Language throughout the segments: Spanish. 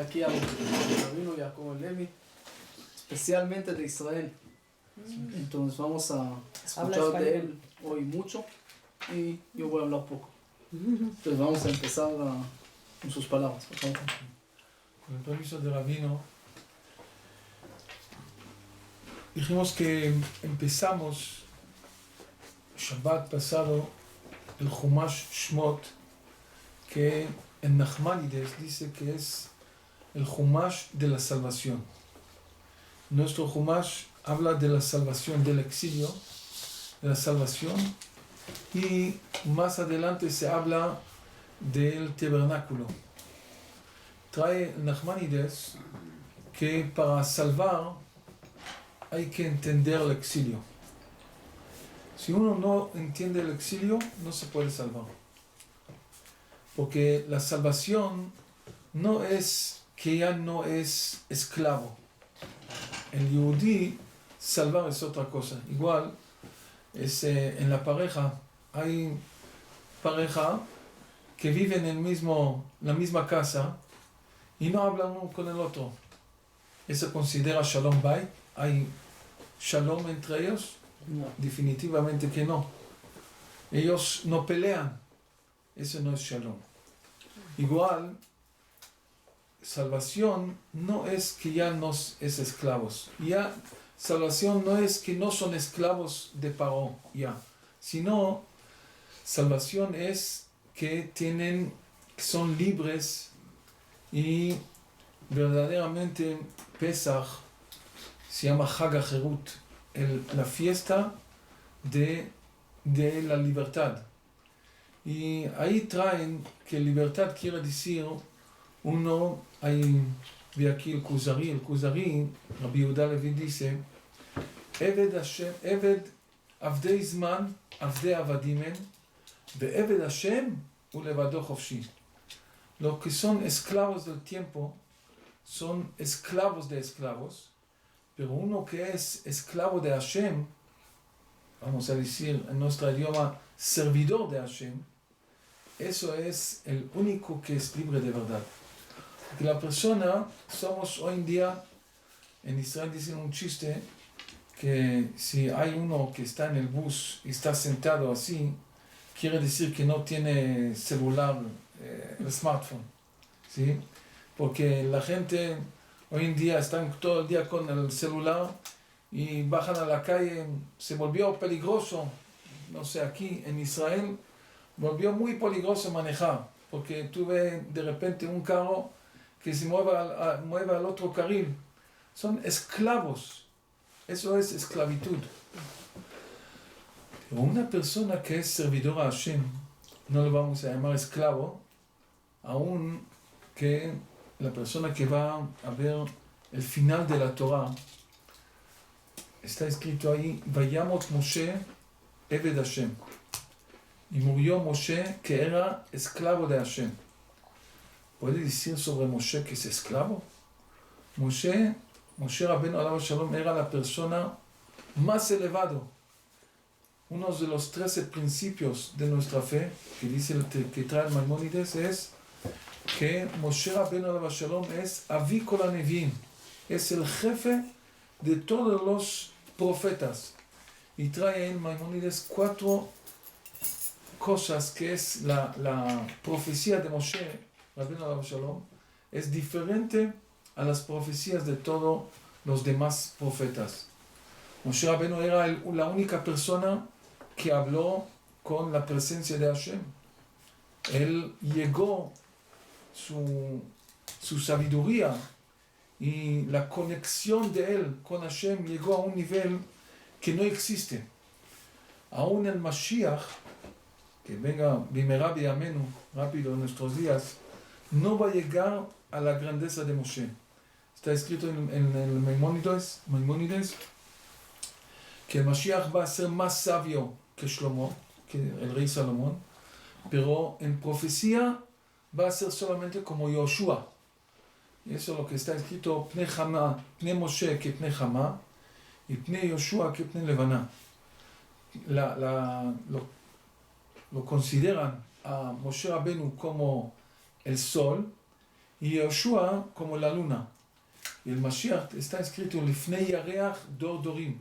aquí al rabino Jacob Levi, especialmente de Israel. Entonces vamos a escuchar de él hoy mucho y yo voy a hablar poco. Entonces vamos a empezar con sus palabras, por favor. Con el permiso del rabino, dijimos que empezamos Shabbat pasado el Chumash Shmot, que en Nachmanides dice que es el Chumash de la salvación. Nuestro Chumash habla de la salvación del exilio, de la salvación, y más adelante se habla del tabernáculo. Trae Nachmanides que para salvar hay que entender el exilio. Si uno no entiende el exilio, no se puede salvar. Porque la salvación no es que ya no es esclavo. El yudí, salvar es otra cosa. Igual, en la pareja, hay pareja que viven en la misma casa y no hablan uno con el otro. ¿Eso considera Shalom Bayit? ¿Hay Shalom entre ellos? No. Definitivamente que no. Ellos no pelean. Eso no es Shalom. Igual, salvación no es que ya no es esclavos. Ya, salvación no es que no son esclavos de Paró, ya. Sino, salvación es que son libres y verdaderamente Pesach se llama Chag HaCherut, la fiesta de la libertad. Y ahí traen que libertad quiere decir ve aquí el Kuzari, Rabbi Yehuda Levi dice, Eved Hashem, Eved Avdei Zman, Avdei Avadimen, Eved Hashem ulevado Chofshi. Los que son esclavos del tiempo son esclavos de esclavos, pero uno que es esclavo de Hashem, vamos a decir en nuestro idioma, servidor de Hashem, eso es el único que es libre de verdad. Porque la persona, somos hoy en día, en Israel dicen un chiste, que si hay uno que está en el bus y está sentado así, quiere decir que no tiene celular, el smartphone, ¿sí? Porque la gente hoy en día están todo el día con el celular y bajan a la calle, se volvió peligroso, no sé, aquí en Israel, volvió muy peligroso manejar, porque tuve de repente un carro que se mueve al otro carril. Son esclavos, eso es esclavitud. Pero una persona que es servidora a Hashem, no lo vamos a llamar esclavo, aún que la persona que va a ver el final de la Torah, está escrito ahí, Vayamot Moshe Eved Hashem. Y murió Moshe, que era esclavo de Hashem. ¿Puede decir sobre Moshe que es esclavo? Moshe Rabbeinu Alav Shalom era la persona más elevado. Uno de los 13 principios de nuestra fe, que trae el Maimónides, es que Moshe Rabbeinu Alav Shalom es Avi Kol HaNeviim, es el jefe de todos los profetas. Y trae en Maimónides 4 cosas que es la profecía de Moshe Rabbeinu Alav Shalom, es diferente a las profecías de todos los demás profetas. Moshe Rabbeinu era la única persona que habló con la presencia de Hashem. Él llegó, su sabiduría y la conexión de él con Hashem llegó a un nivel que no existe. Aún el Mashiach, que venga Bimera B'Yamenu, rápido en nuestros días, no va a llegar a la grandeza de Moshe. Está escrito en el Maimónides que el Mashiach va a ser más sabio que Shlomo, que el rey Salomón, pero en profecía va a ser solamente como Yoshua. Y eso es lo que está escrito, Pne Moshe que Pne Chama, y Pne Yoshua que Pne Levana. Lo consideran a Moshe Rabbeinu como el sol y Yoshua como la luna. Y el Mashiach está escrito Lifnei Yareach Dor Dorim.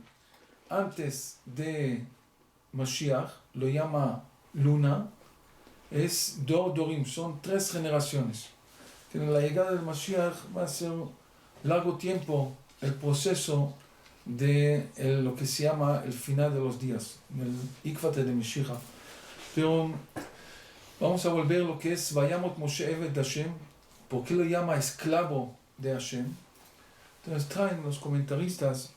Antes de Mashiach, lo llama luna, es Dor Dorim, son 3 generaciones. La llegada del Mashiach va a ser largo tiempo el proceso de lo que se llama el final de los días, el Ikvate de Mashiach. Pero vamos a volver a lo que es Vayamot Moshe Eved Hashem. ¿Por qué lo llama esclavo de Hashem? Entonces traen los comentaristas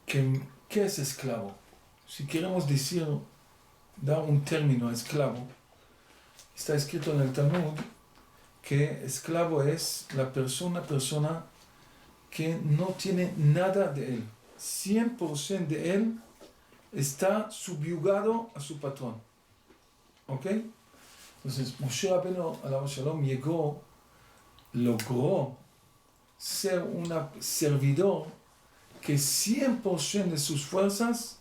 que ¿qué es esclavo? Si queremos decir, dar un término a esclavo, está escrito en el Talmud que esclavo es la persona que no tiene nada de él. 100% de él está subyugado a su patrón. ¿Ok? Entonces, Moshe Rabbeinu, alabado Shalom, logró ser un servidor que 100% de sus fuerzas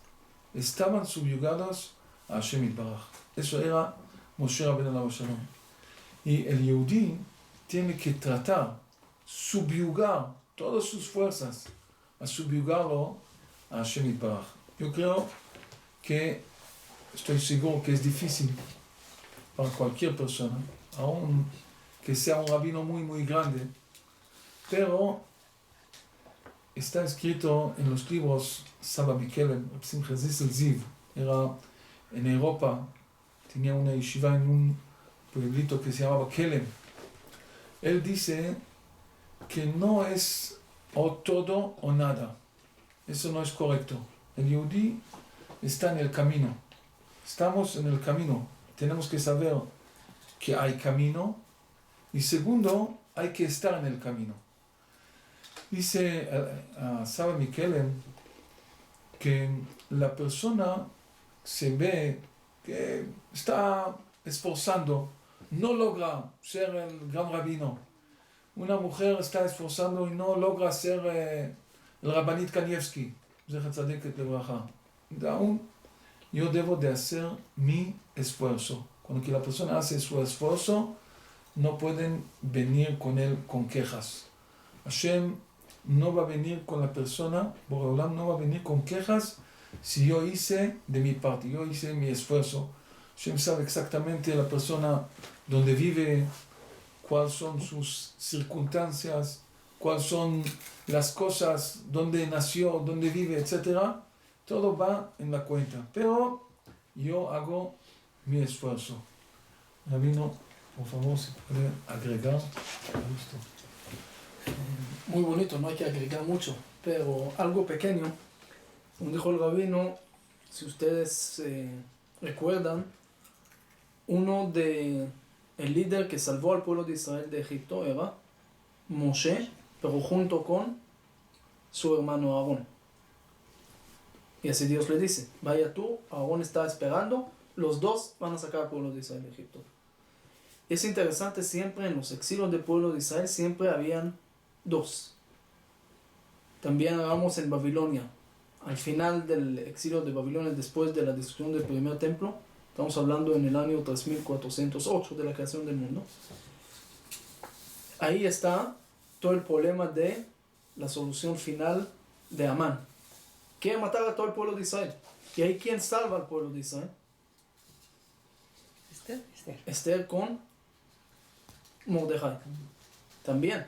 estaban subyugados a Hashem Yitbaraj. Eso era Moshe Rabbeinu, alabado Shalom. Y el Yehudí tiene que tratar, subyugar todas sus fuerzas, a subyugarlo a Hashem Yitbaraj. Yo creo que, estoy seguro que es difícil para cualquier persona, aun que sea un rabino muy grande, pero está escrito en los libros Saba Mikelem, Simcha Zissel Ziv, era en Europa, tenía una yeshiva en un pueblito que se llamaba Kelem. Él dice que no es o todo o nada. Eso no es correcto. El Yehudí está en el camino. Estamos en el camino. Tenemos que saber que hay camino. Y segundo, hay que estar en el camino. Dice a Saba Mikelem que la persona se ve que está esforzando, no logra ser el gran rabino. Una mujer está esforzando y no logra ser el Rabbanit Kanievski. Aún yo debo de hacer mi esfuerzo. Cuando que la persona hace su esfuerzo, no pueden venir con él con quejas. Hashem no va a venir con la persona, Boreolam no va a venir con quejas si yo hice de mi parte, yo hice mi esfuerzo. Hashem sabe exactamente la persona donde vive, cuáles son sus circunstancias, cuáles son las cosas, dónde nació, dónde vive, etc. Todo va en la cuenta, pero yo hago mi esfuerzo. Rabino, por favor, si puede agregar. Listo. Muy bonito, no hay que agregar mucho, pero algo pequeño. Como dijo el rabino, si ustedes recuerdan, el líder que salvó al pueblo de Israel de Egipto era Moshe, pero junto con su hermano Aarón. Y así Dios le dice, vaya tú, Aarón está esperando, los dos van a sacar al pueblo de Israel de Egipto. Es interesante, siempre en los exilios del pueblo de Israel siempre habían 2. También vamos en Babilonia, al final del exilio de Babilonia, después de la destrucción del primer templo, estamos hablando en el año 3408 de la creación del mundo. Ahí está todo el problema de la solución final de Amán. Quiere matar a todo el pueblo de Israel. ¿Y ahí quién salva al pueblo de Israel? Esther con Mordejai. También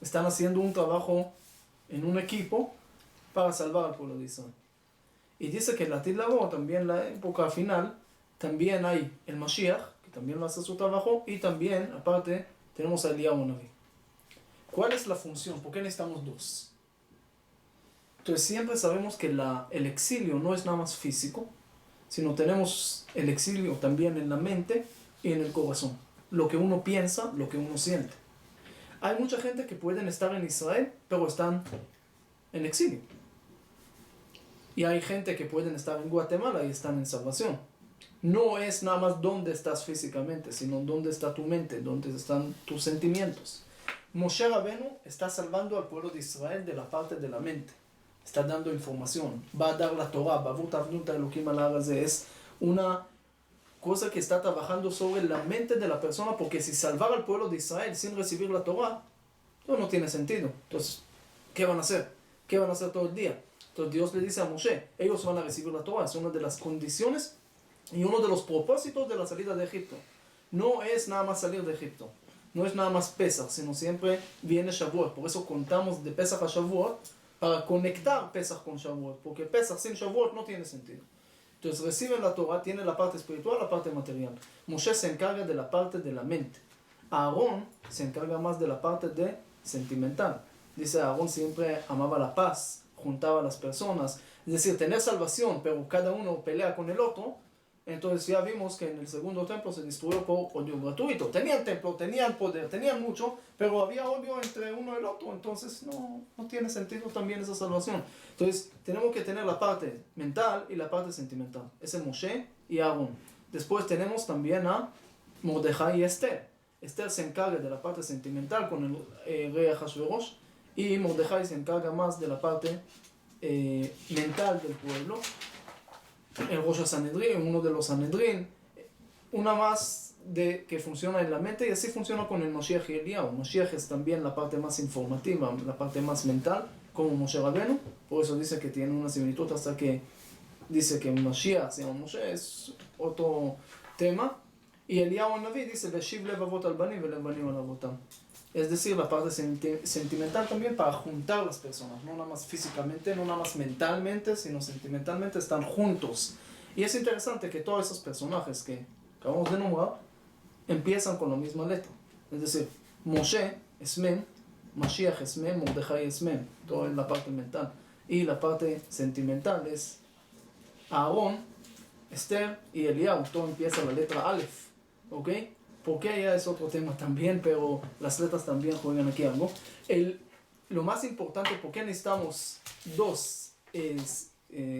están haciendo un trabajo en un equipo para salvar al pueblo de Israel. Y dice que en la Tidlabo, también en la época final, también hay el Mashiach, que también lo hace su trabajo, y también, aparte, tenemos a Eliyahu Naví. ¿Cuál es la función? ¿Por qué necesitamos 2? Entonces siempre sabemos que el exilio no es nada más físico, sino tenemos el exilio también en la mente y en el corazón. Lo que uno piensa, lo que uno siente. Hay mucha gente que pueden estar en Israel, pero están en exilio. Y hay gente que pueden estar en Guatemala y están en salvación. No es nada más dónde estás físicamente, sino dónde está tu mente, dónde están tus sentimientos. Moshe Rabbeinu está salvando al pueblo de Israel de la parte de la mente. Está dando información. Va a dar la Torah. Es una cosa que está trabajando sobre la mente de la persona, porque si salvar al pueblo de Israel sin recibir la Torah, eso no tiene sentido. Entonces, ¿qué van a hacer? ¿Qué van a hacer todo el día? Entonces Dios le dice a Moshe, ellos van a recibir la Torah, es una de las condiciones y uno de los propósitos de la salida de Egipto. No es nada más salir de Egipto, no es nada más Pesach, sino siempre viene Shavuot. Por eso contamos de Pesach a Shavuot, para conectar Pesach con Shavuot, porque Pesach sin Shavuot no tiene sentido. Entonces reciben la Torah, tiene la parte espiritual, la parte material. Moshe se encarga de la parte de la mente. Aarón se encarga más de la parte de sentimental. Dice, Aarón siempre amaba la paz, juntaba a las personas, es decir, tener salvación, pero cada uno pelea con el otro. Entonces ya vimos que en el segundo templo se destruyó por odio gratuito. Tenían templo, tenían poder, tenían mucho, pero había odio entre uno y el otro, entonces no tiene sentido también esa salvación. Entonces tenemos que tener la parte mental y la parte sentimental. Ese es Moshe y Aarón. Después tenemos también a Mordejai y Esther. Esther se encarga de la parte sentimental con el rey Ahasuerus, y Mordejai se encarga más de la parte mental del pueblo. El Rosh Sanedrín, uno de los Sanedrín, una más de que funciona en la mente, y así funciona con el Moshiach y Eliyahu. Moshiach es también la parte más informativa, la parte más mental, como Moshe Rabenu. Por eso dice que tiene una similitud, hasta que dice que Moshiach se llama Moshe, es otro tema. Y Eliyahu el Naví dice, Veshiv levavot al banim velev banim al avotam. Es decir, la parte sentimental también para juntar las personas, no nada más físicamente, no nada más mentalmente, sino sentimentalmente están juntos. Y es interesante que todos esos personajes que acabamos de nombrar empiezan con la misma letra. Es decir, Moshe es Mem, Mashiach es Mem, Mordejai es Mem, todo en la parte mental. Y la parte sentimental es Aarón, Esther y Eliyahu, todo empieza la letra Aleph, ¿ok? Porque ya es otro tema también, pero las letras también juegan aquí algo. Lo más importante, ¿por qué necesitamos dos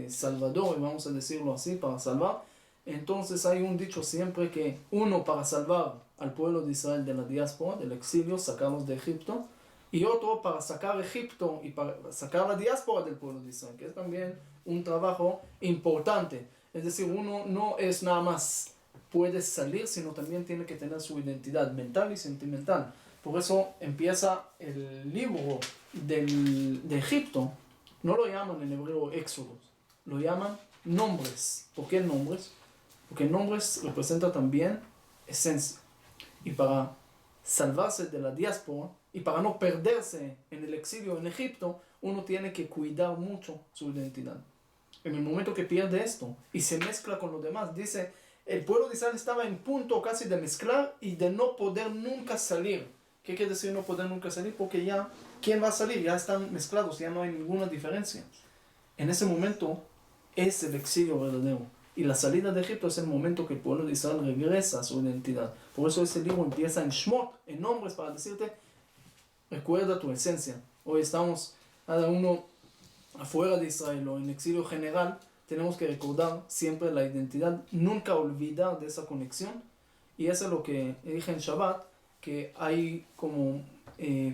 salvadores, vamos a decirlo así, para salvar? Entonces hay un dicho siempre que uno para salvar al pueblo de Israel de la diáspora, del exilio, sacarlos de Egipto, y otro para sacar Egipto y para sacar la diáspora del pueblo de Israel, que es también un trabajo importante. Es decir, uno no es nada más puede salir, sino también tiene que tener su identidad mental y sentimental. Por eso empieza el libro de Egipto, no lo llaman en hebreo Éxodo, lo llaman nombres. ¿Por qué nombres? Porque nombres representa también esencia. Y para salvarse de la diáspora y para no perderse en el exilio en Egipto, uno tiene que cuidar mucho su identidad. En el momento que pierde esto y se mezcla con los demás, dice, el pueblo de Israel estaba en punto casi de mezclar y de no poder nunca salir. ¿Qué quiere decir no poder nunca salir? Porque ya, ¿quién va a salir? Ya están mezclados, ya no hay ninguna diferencia. En ese momento es el exilio verdadero. Y la salida de Egipto es el momento que el pueblo de Israel regresa a su identidad. Por eso ese libro empieza en Shmot, en nombres, para decirte, recuerda tu esencia. Hoy estamos, cada uno afuera de Israel o en exilio general, tenemos que recordar siempre la identidad, nunca olvidar de esa conexión. Y eso es lo que dije en Shabbat, que hay como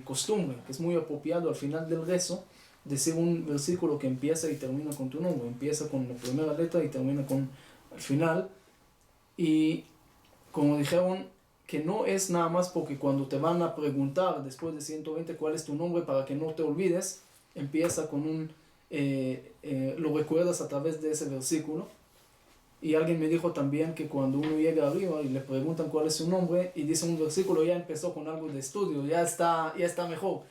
costumbre, que es muy apropiado al final del rezo, decir un versículo que empieza y termina con tu nombre, empieza con la primera letra y termina con el final. Y como dijeron, que no es nada más porque cuando te van a preguntar después de 120 cuál es tu nombre para que no te olvides, empieza con un lo recuerdas a través de ese versículo. Y alguien me dijo también que cuando uno llega arriba y le preguntan cuál es su nombre y dice un versículo, ya empezó con algo de estudio, ya está mejor.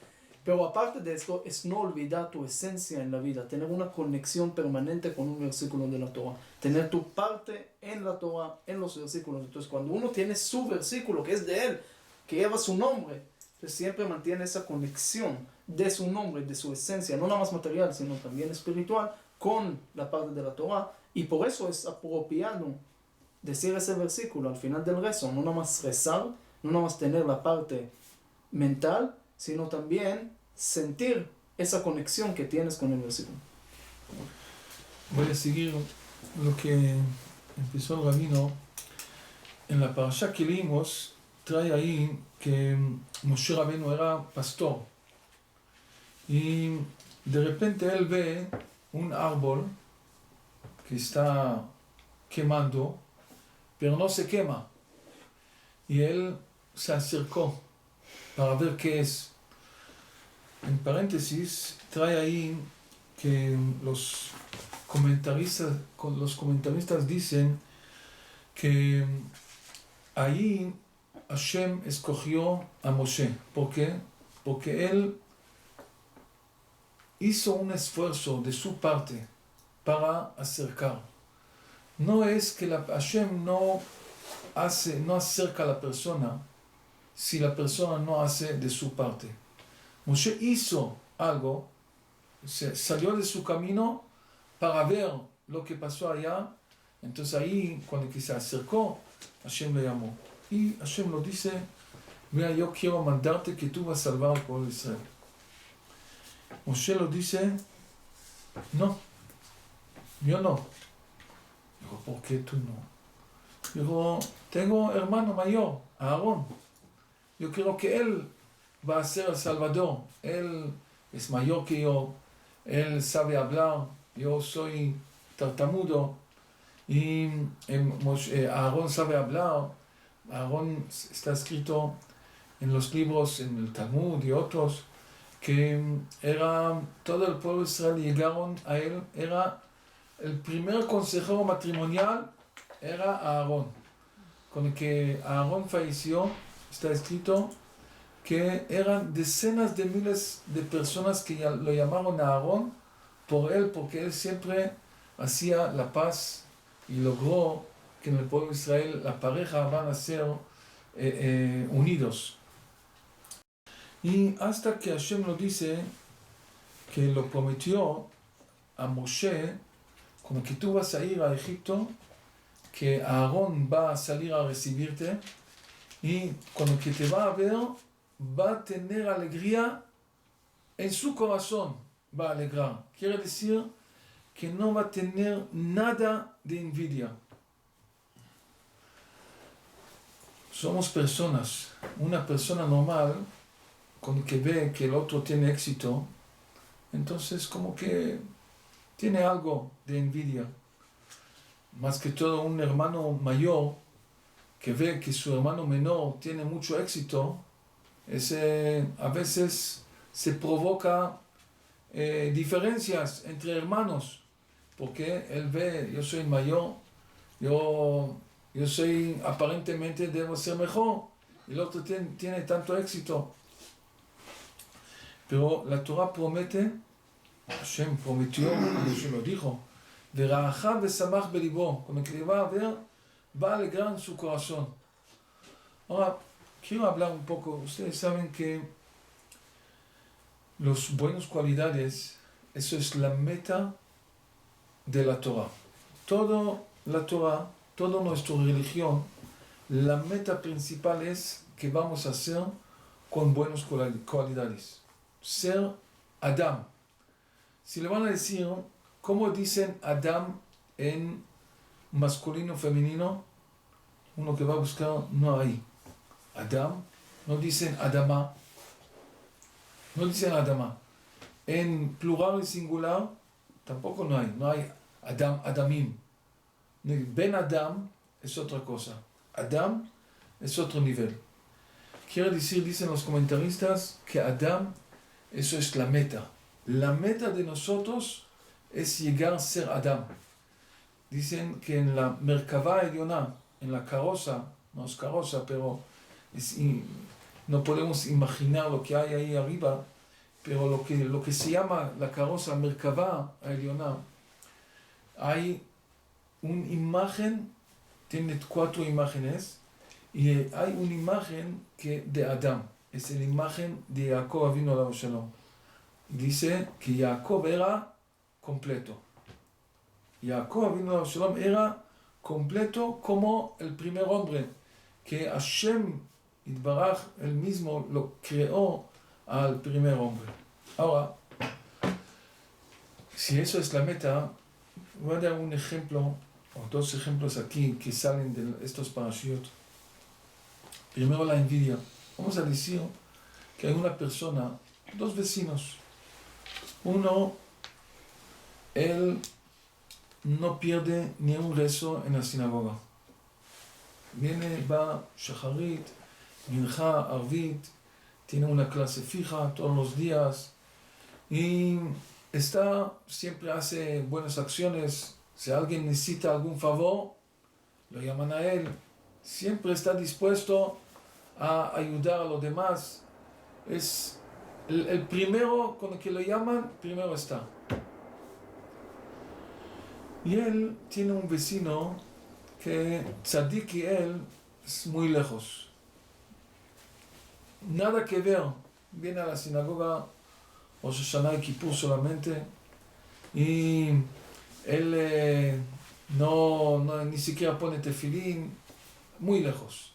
Pero aparte de esto, es no olvidar tu esencia en la vida, tener una conexión permanente con un versículo de la Torah, tener tu parte en la Torah, en los versículos. Entonces cuando uno tiene su versículo, que es de él, que lleva su nombre, pues siempre mantiene esa conexión de su nombre, de su esencia, no nada más material, sino también espiritual, con la parte de la Torah. Y por eso es apropiado decir ese versículo al final del rezo, no nada más rezar, no nada más tener la parte mental, sino también sentir esa conexión que tienes con el versículo. Voy a seguir lo que empezó el rabino. En la parasha que leímos, trae ahí que Moshe Rabenu era pastor. Y de repente él ve un árbol que está quemando pero no se quema. Y él se acercó para ver qué es. En paréntesis, trae ahí que los comentaristas dicen que ahí Hashem escogió a Moshe. ¿Por qué? Porque él hizo un esfuerzo de su parte para acercar. No es que Hashem no acerca a la persona si la persona no hace de su parte. Moshe hizo algo, salió de su camino para ver lo que pasó allá. Entonces ahí, cuando se acercó, Hashem le llamó. Y Hashem lo dice, mira, yo quiero mandarte que tú vas a salvar al pueblo de Israel. Moshe lo dice, no, yo no. Dijo, ¿por qué tú no? Dijo, tengo hermano mayor, Aarón. Yo creo que él va a ser el Salvador. Él es mayor que yo. Él sabe hablar. Yo soy tartamudo. Y Aarón sabe hablar. Aarón está escrito en los libros, en el Talmud y otros, que todo el pueblo de Israel llegaron a él. Era el primer consejero matrimonial, era Aarón. Con el que Aarón falleció, está escrito que eran decenas de miles de personas que lo llamaron a Aarón por él, porque él siempre hacía la paz y logró que en el pueblo de Israel la pareja van a ser unidos. Y hasta que Hashem lo dice, que lo prometió a Moshe, como que tú vas a ir a Egipto, que Aarón va a salir a recibirte, y cuando que te va a ver, va a tener alegría en su corazón, va a alegrar. Quiere decir que no va a tener nada de envidia. Somos personas. Una persona normal, con que ve que el otro tiene éxito, entonces como que tiene algo de envidia. Más que todo un hermano mayor que ve que su hermano menor tiene mucho éxito, a veces se provoca diferencias entre hermanos, porque él ve, yo soy mayor, yo soy, aparentemente debo ser mejor, y el otro tiene tanto éxito. Pero la Torah promete, Hashem prometió, Hashem lo dijo, Vera'acha vesamach belibo, cuando que le va a ver, va a alegrar en su corazón. Ahora, quiero hablar un poco. Ustedes saben que las buenas cualidades, eso es la meta de la Torah. Toda la Torah, toda nuestra religión, la meta principal es que vamos a hacer con buenas cualidades. Ser Adam. Si le van a decir, ¿cómo dicen Adam en masculino, femenino? Uno que va a buscar, no hay. Adam, no dicen Adama. No dicen Adama. En plural y singular, tampoco no hay. No hay Adam, Adamim. Ben Adam es otra cosa. Adam es otro nivel. Quiere decir, dicen los comentaristas, que Adam, eso es la meta. La meta de nosotros es llegar a ser Adam. Dicen que en la Merkavá Elioná, en la carroza, no es carroza, pero no podemos imaginar lo que hay ahí arriba, pero lo que se llama la carroza Merkavá Elioná, hay una imagen, tiene 4 imágenes, y hay una imagen de Adam, es la imagen de Jacob Avinu Alav Shalom. Dice que Jacob era completo. Jacob Avinu Alav Shalom era completo como el primer hombre, que Hashem Yitbaraj, él mismo lo creó al primer hombre. Ahora, si eso es la meta, voy a dar un ejemplo, o 2 ejemplos aquí que salen de estos parashiot. Primero, la envidia. Vamos a decir que hay una persona, 2 vecinos. Uno, él no pierde ni un rezo en la sinagoga. va Shacharit, Minja, Arvit, tiene una clase fija todos los días y siempre hace buenas acciones. Si alguien necesita algún favor, lo llaman a él. Siempre está dispuesto a ayudar a los demás. Es el primero con el que lo llaman, primero está. Y él tiene un vecino que Tzadik y él es muy lejos. Nada que ver. Viene a la sinagoga Rosh Hashanah y Kippur solamente. Y él ni siquiera pone tefilín. Muy lejos.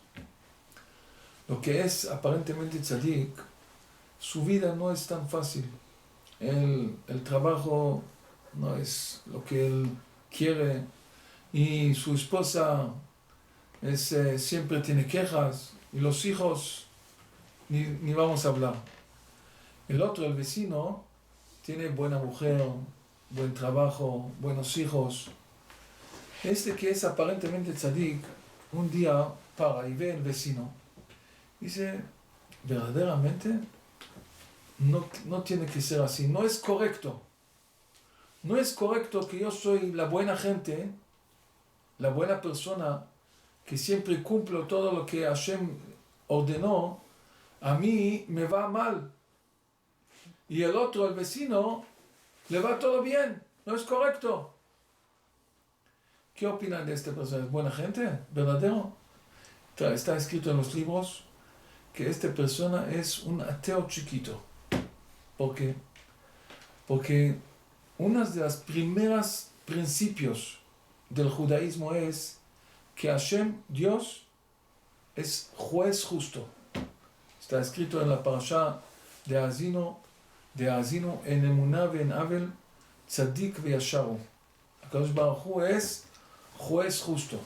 Lo que es aparentemente Tzadik, su vida no es tan fácil. El trabajo no es lo que él quiere y su esposa siempre tiene quejas y los hijos ni vamos a hablar. El otro, el vecino, tiene buena mujer, buen trabajo, buenos hijos. Este que es aparentemente tzadik, un día para y ve el vecino. Dice, verdaderamente no tiene que ser así, no es correcto. No es correcto que yo soy la buena gente, la buena persona, que siempre cumplo todo lo que Hashem ordenó, a mí me va mal. Y el otro, el vecino, le va todo bien. No es correcto. ¿Qué opinan de esta persona? ¿Es buena gente? ¿Verdadero? Está escrito en los libros que esta persona es un ateo chiquito. ¿Por qué? Porque uno de los primeros principios del judaísmo es que Hashem, Dios, es juez justo. Está escrito en la parashá de Azino, en Emuná en Abel, Tzadik ve'yasharu. Akadosh Baruj Hu es juez justo.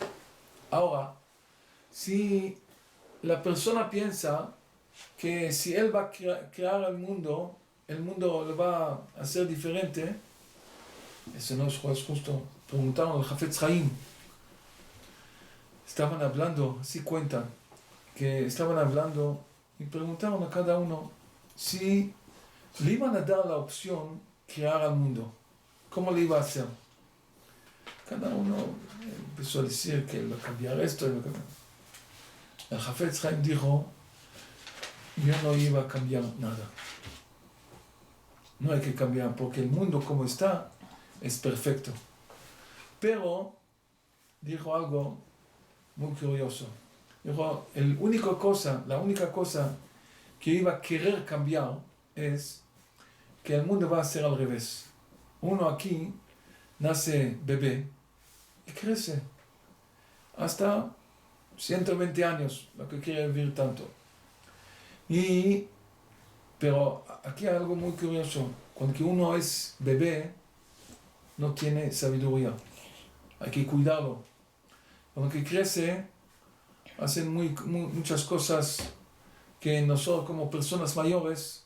Ahora, si la persona piensa que si él va a crear el mundo lo va a hacer diferente, ese no es juez justo. Preguntaron al Jafetz Haim. Estaban hablando, así cuentan, que estaban hablando y preguntaron a cada uno si le iban a dar la opción crear al mundo. ¿Cómo le iba a hacer? Cada uno empezó a decir que iba a cambiar esto. El Jafetz Haim dijo, yo no iba a cambiar nada. No hay que cambiar porque el mundo como está es perfecto. Pero dijo algo muy curioso. Dijo, la única cosa que iba a querer cambiar es que el mundo va a ser al revés. Uno aquí nace bebé y crece hasta 120 años, lo que quiere vivir tanto. Pero aquí hay algo muy curioso. Cuando uno es bebé, no tiene sabiduría. Hay que cuidarlo. Cuando que crece, hacen muchas cosas que nosotros como personas mayores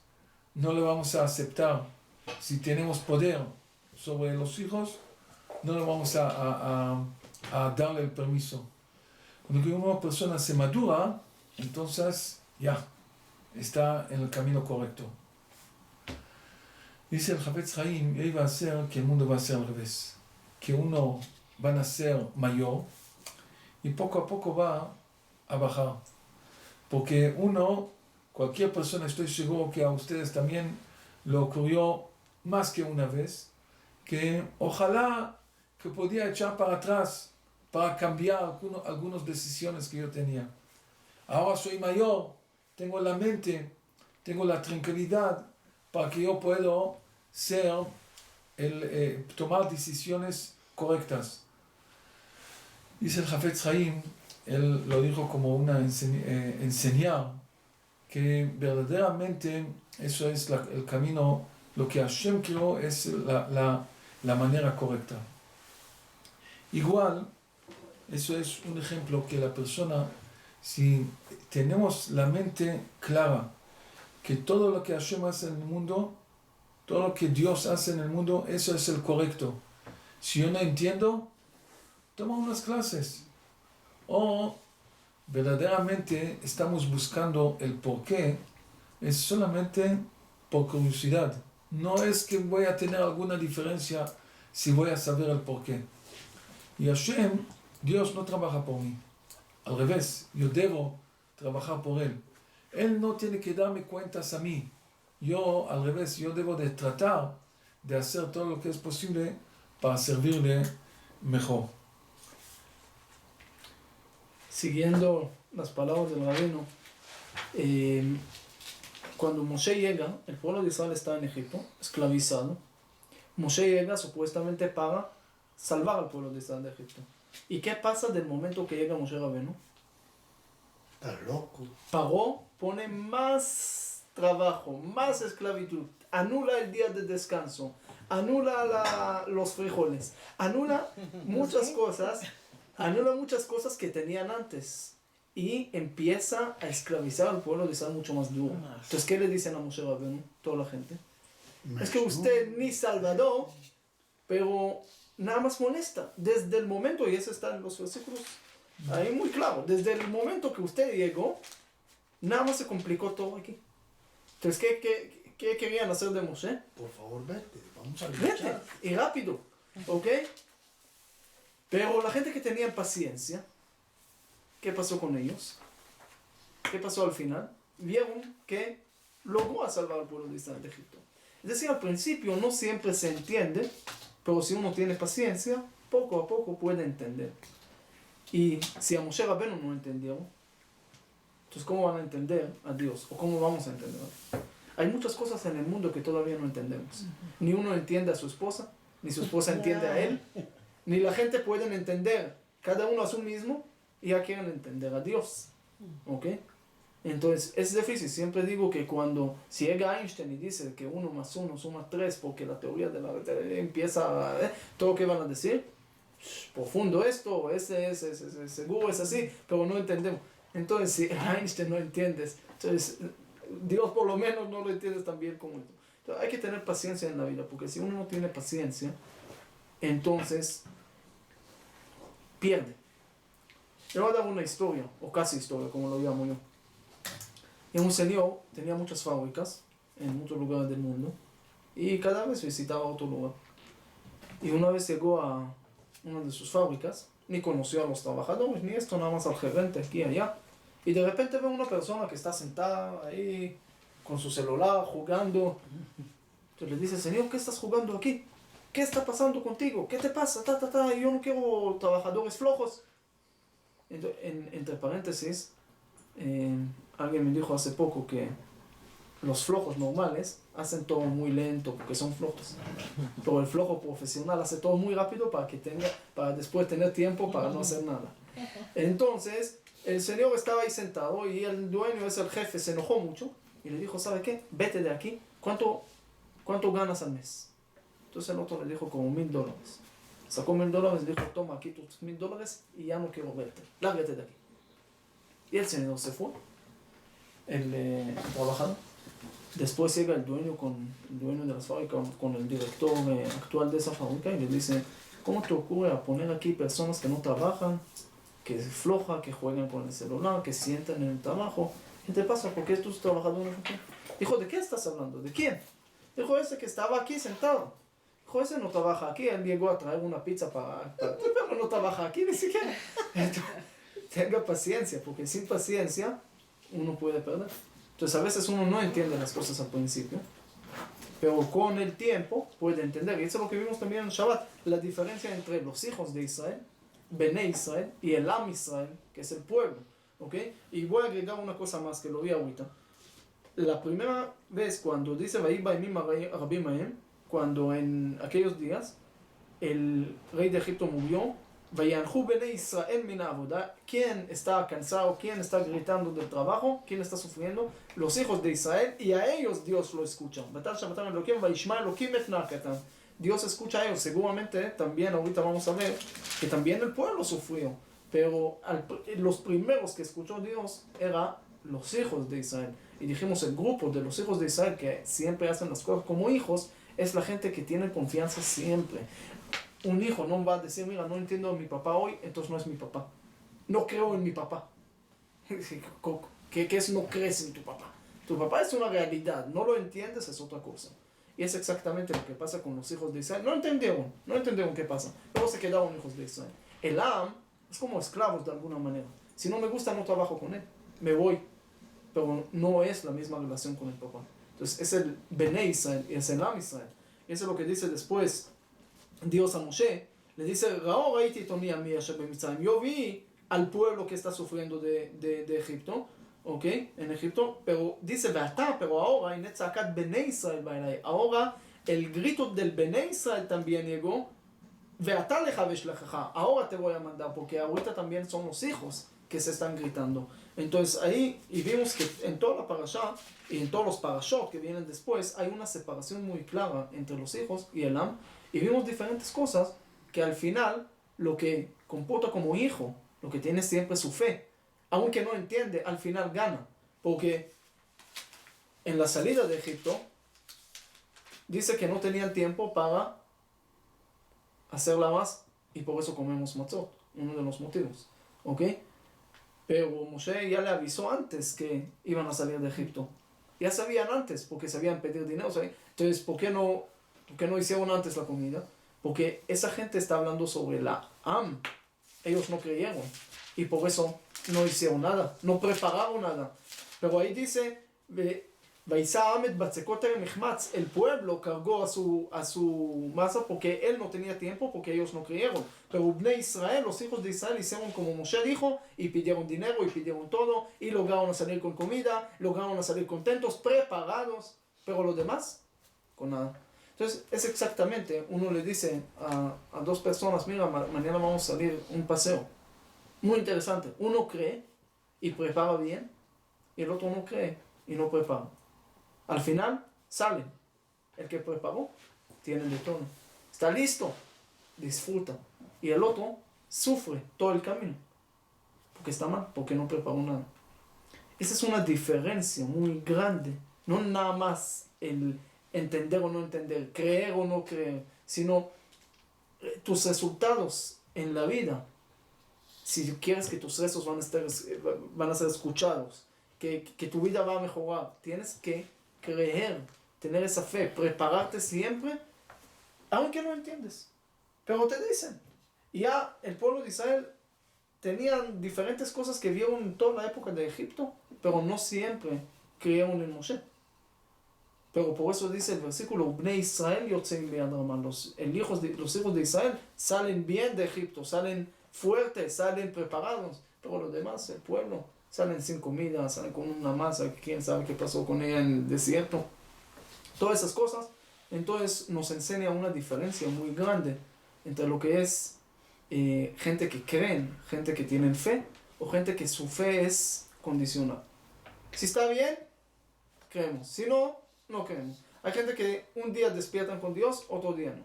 no le vamos a aceptar. Si tenemos poder sobre los hijos, no le vamos a darle el permiso. Cuando una persona se madura, entonces ya está en el camino correcto. Dice el Jafetz Haim, él va a hacer que el mundo va a ser al revés. Que uno va a ser mayor y poco a poco va a bajar. Porque cualquier persona, estoy seguro que a ustedes también le ocurrió más que una vez, que ojalá que podía echar para atrás para cambiar algunas decisiones que yo tenía. Ahora soy mayor, tengo la mente, tengo la tranquilidad para que yo pueda tomar decisiones correctas. Dice el Jafetz Haim, él lo dijo como enseñar, que verdaderamente eso es el camino, lo que Hashem creó es la manera correcta. Igual, eso es un ejemplo que la persona, si tenemos la mente clara, que todo lo que Hashem hace en el mundo, todo lo que Dios hace en el mundo, eso es el correcto. Si yo no entiendo, toma unas clases. O verdaderamente estamos buscando el porqué, es solamente por curiosidad. No es que voy a tener alguna diferencia si voy a saber el porqué. Y Hashem, Dios no trabaja por mí. Al revés, yo debo trabajar por Él. Él no tiene que darme cuentas a mí. Yo, al revés, yo debo de tratar de hacer todo lo que es posible para servirle mejor. Siguiendo las palabras del rabino, cuando Moshe llega, el pueblo de Israel está en Egipto, esclavizado. Moshe llega supuestamente para salvar al pueblo de Israel de Egipto. ¿Y qué pasa del momento que llega Moshe Rabbeinu? Está loco. Paró, pone más trabajo, más esclavitud, anula el día de descanso, anula los frijoles, anula muchas cosas que tenían antes y empieza a esclavizar al pueblo de Israel mucho más duro. Entonces, ¿qué le dicen a Moshe Rabbeinu, toda la gente? Es que usted ni Salvador, pero nada más molesta. Desde el momento, y eso está en los versículos ahí muy claro, desde el momento que usted llegó, nada más se complicó todo aquí. Entonces, ¿qué querían hacer de Moshe? Por favor, vete, vamos a Vete, luchar. y rápido, ¿ok? Pero la gente que tenía paciencia, ¿qué pasó con ellos? ¿Qué pasó al final? Vieron que logró a salvar al pueblo de Israel de Egipto. Es decir, al principio no siempre se entiende, pero si uno tiene paciencia, poco a poco puede entender. Y si a Moshe Rabbeinu no entendieron, entonces ¿cómo van a entender a Dios? ¿O cómo vamos a entender a Dios? Hay muchas cosas en el mundo que todavía no entendemos. Ni uno entiende a su esposa, ni su esposa entiende a él, ni la gente puede entender cada uno a sí mismo y ya quieren entender a Dios. ¿Ok? Entonces es difícil. Siempre digo que si llega Einstein y dice que 1 más 1 suma 3 porque la teoría de la relatividad empieza todo lo que van a decir, profundo esto, ese seguro es así, pero no entendemos. Entonces si Einstein no entiendes, entonces Dios por lo menos no lo entiendes tan bien como esto. Entonces, hay que tener paciencia en la vida, porque si uno no tiene paciencia, entonces pierde. Le voy a dar una historia, o casi historia, como lo llamo yo. Y un señor tenía muchas fábricas en muchos lugares del mundo y cada vez visitaba otro lugar. Y una vez llegó a una de sus fábricas, ni conoció a los trabajadores, ni esto, nada más al gerente aquí y allá. Y de repente ve a una persona que está sentada ahí con su celular jugando. Entonces le dice, señor, ¿qué estás jugando aquí? ¿Qué está pasando contigo? ¿Qué te pasa? Yo no quiero trabajadores flojos. Entonces, entre paréntesis, alguien me dijo hace poco que los flojos normales hacen todo muy lento porque son flojos. Pero el flojo profesional hace todo muy rápido para después tener tiempo para no hacer nada. Entonces, el señor estaba ahí sentado y el dueño, el jefe, se enojó mucho y le dijo, ¿sabe qué? Vete de aquí. ¿Cuánto ganas al mes? Entonces el otro le dijo como $1,000. Sacó $1,000 y dijo, toma aquí tus $1,000 y ya no quiero verte. Lárgate de aquí. Y el señor se fue. El trabajador. Después llega el dueño de la fábrica, con el director actual de esa fábrica y le dice, ¿cómo te ocurre a poner aquí personas que no trabajan, que flojan, que juegan con el celular, que sientan en el trabajo? ¿Qué te pasa? ¿Por qué estos trabajadores no quieren? Dijo, ¿de qué estás hablando? ¿De quién? Dijo, ese que estaba aquí sentado. Dijo, ese no trabaja aquí, él llegó a traer una pizza para pero no trabaja aquí ni siquiera. Entonces, tenga paciencia, porque sin paciencia uno puede perder. Entonces a veces uno no entiende las cosas al principio, pero con el tiempo puede entender. Y eso es lo que vimos también en Shabbat, la diferencia entre los hijos de Israel, Bene Israel, y el Am Israel, que es el pueblo. ¿Okay? Y voy a agregar una cosa más que lo vi ahorita. La primera vez cuando dice Rabbi Mahem, cuando en aquellos días el rey de Egipto murió, Vayanhu Bene Israel min avoda, ¿quién está cansado? ¿Quién está gritando del trabajo? ¿Quién está sufriendo? Los hijos de Israel, y a ellos Dios lo escucha. Dios escucha a ellos. Seguramente también ahorita vamos a ver que también el pueblo sufrió, pero los primeros que escuchó Dios eran los hijos de Israel. Y dijimos, el grupo de los hijos de Israel que siempre hacen las cosas como hijos es la gente que tiene confianza siempre. Un hijo no va a decir, mira, no entiendo a mi papá hoy, entonces no es mi papá. No creo en mi papá. ¿Qué es no crees en tu papá? Tu papá es una realidad, no lo entiendes, es otra cosa. Y es exactamente lo que pasa con los hijos de Israel. No entendieron qué pasa, pero se quedaron hijos de Israel. El Am es como esclavos de alguna manera. Si no me gusta, no trabajo con él, me voy. Pero no es la misma relación con el papá. Entonces es el Bene Israel y es el Am Israel. Y eso es lo que dice después Dios a Moshe. Le dice, yo vi al pueblo que está sufriendo de Egipto, ¿ok? En Egipto, pero dice, pero ahora, ahora el grito del Bene Israel también llegó, ahora te voy a mandar, porque ahorita también son los hijos que se están gritando. Entonces ahí, y vimos que en toda la parashá y en todos los parashot que vienen después, hay una separación muy clara entre los hijos y el Am, y vimos diferentes cosas que al final lo que comporta como hijo, lo que tiene siempre su fe, aunque no entiende, al final gana, porque en la salida de Egipto dice que no tenían tiempo para hacerla más y por eso comemos matzot, uno de los motivos, ¿ok? Pero Moshe ya le avisó antes que iban a salir de Egipto, ya sabían antes porque sabían pedir dinero, ¿sí? Entonces ¿por qué no hicieron antes la comida? Porque esa gente está hablando sobre la Am. Ellos no creyeron. Y por eso no hicieron nada. No prepararon nada. Pero ahí dice, el pueblo cargó a su masa porque él no tenía tiempo, porque ellos no creyeron. Pero Bnei Israel, los hijos de Israel, hicieron como Moshe dijo, y pidieron dinero, y pidieron todo, y lograron salir con comida, lograron salir contentos, preparados. Pero los demás, con nada. Entonces es exactamente, uno le dice a dos personas, mira, mañana vamos a salir un paseo. Muy interesante. Uno cree y prepara bien, y el otro no cree y no prepara. Al final salen. El que preparó tiene de todo. Está listo, disfruta. Y el otro sufre todo el camino. Porque está mal, porque no preparó nada. Esa es una diferencia muy grande. No nada más el entender o no entender, creer o no creer, sino tus resultados en la vida. Si quieres que tus rezos van a ser escuchados, que tu vida va a mejorar, tienes que creer, tener esa fe, prepararte siempre, aunque no entiendes. Pero te dicen. Y ya el pueblo de Israel tenían diferentes cosas que vieron en toda la época de Egipto, pero no siempre creyeron en Moshe. Pero por eso dice el versículo, Bnei Israel yotzim beyad ramah, los hijos de Israel salen bien de Egipto, salen fuertes, salen preparados, pero los demás, el pueblo, salen sin comida, salen con una masa, quién sabe qué pasó con ella en el desierto. Todas esas cosas, entonces nos enseña una diferencia muy grande entre lo que es gente que creen, gente que tienen fe, o gente que su fe es condicional. Si está bien, creemos. Si no, no creemos. Hay gente que un día despiertan con Dios, otro día no.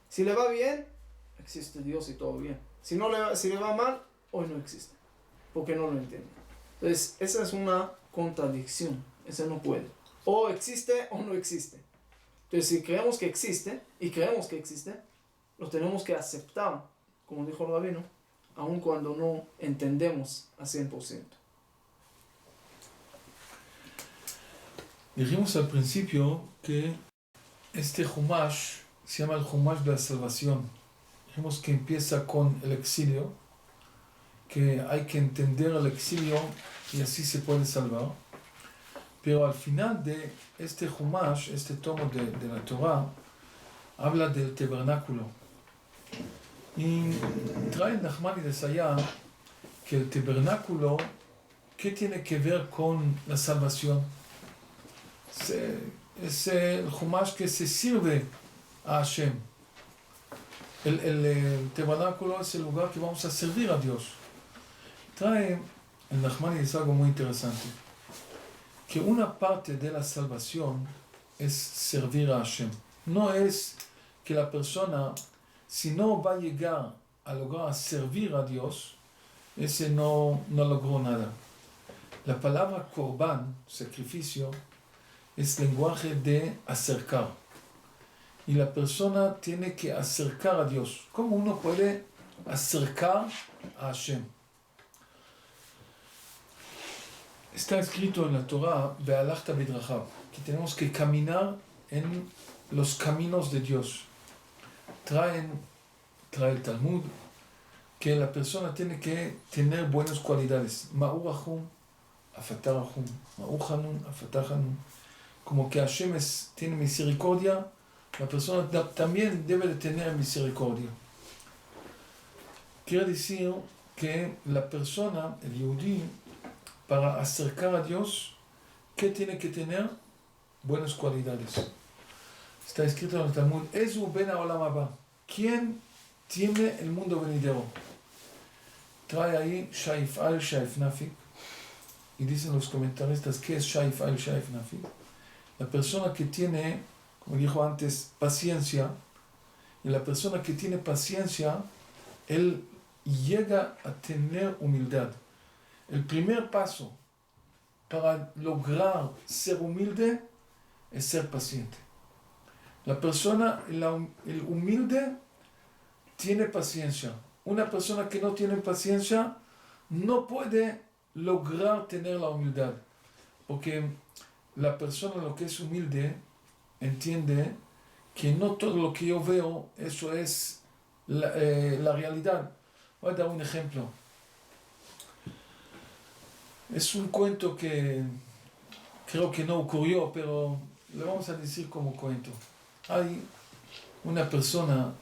Si le va bien, existe Dios y todo bien. Si le va mal, hoy no existe. Porque no lo entienden. Entonces, esa es una contradicción. Ese no puede. O existe o no existe. Entonces, si creemos que existe, y creemos que existe, lo tenemos que aceptar, como dijo el rabino, aun cuando no entendemos a 100%. Dijimos al principio que este Humash se llama el Humash de la salvación. Dijimos que empieza con el exilio, que hay que entender el exilio y así se puede salvar. Pero al final de este Humash, este tomo de la Torah, habla del tabernáculo. Y trae Nachmanides allá que el tabernáculo, ¿qué tiene que ver con la salvación? Es el Humash que se sirve a Hashem. El tabernáculo es el lugar que vamos a servir a Dios. Trae el Nachmanides algo muy interesante, que una parte de la salvación es servir a Hashem. No es que la persona, si no va a llegar a lograr servir a Dios, ese no logró nada. La palabra korban, sacrificio, es lenguaje de acercar. Y la persona tiene que acercar a Dios. ¿Cómo uno puede acercar a Hashem? Está escrito en la Torah, Ve'alachta bedrachav, que tenemos que caminar en los caminos de Dios. Trae el Talmud que la persona tiene que tener buenas cualidades. Ma'urahum, afatarahum, ma'uhanun, afatarhanun. Como que Hashem tiene misericordia, la persona también debe de tener misericordia. Quiere decir que la persona, el Yehudí, para acercar a Dios, ¿qué tiene que tener? Buenas cualidades. Está escrito en el Talmud, Ezu ben haolam haba. ¿Quién tiene el mundo venidero? Trae ahí Shaif al Shaif Nafik. Y dicen los comentaristas, ¿qué es Shaif al Shaif Nafik? La persona que tiene, como dijo antes, paciencia. Y la persona que tiene paciencia, él llega a tener humildad. El primer paso para lograr ser humilde es ser paciente. La persona, el humilde, tiene paciencia. Una persona que no tiene paciencia no puede lograr tener la humildad. Porque la persona, lo que es humilde, entiende que no todo lo que yo veo, eso es la realidad. Voy a dar un ejemplo. Es un cuento que creo que no ocurrió, pero le vamos a decir como cuento. Hay una persona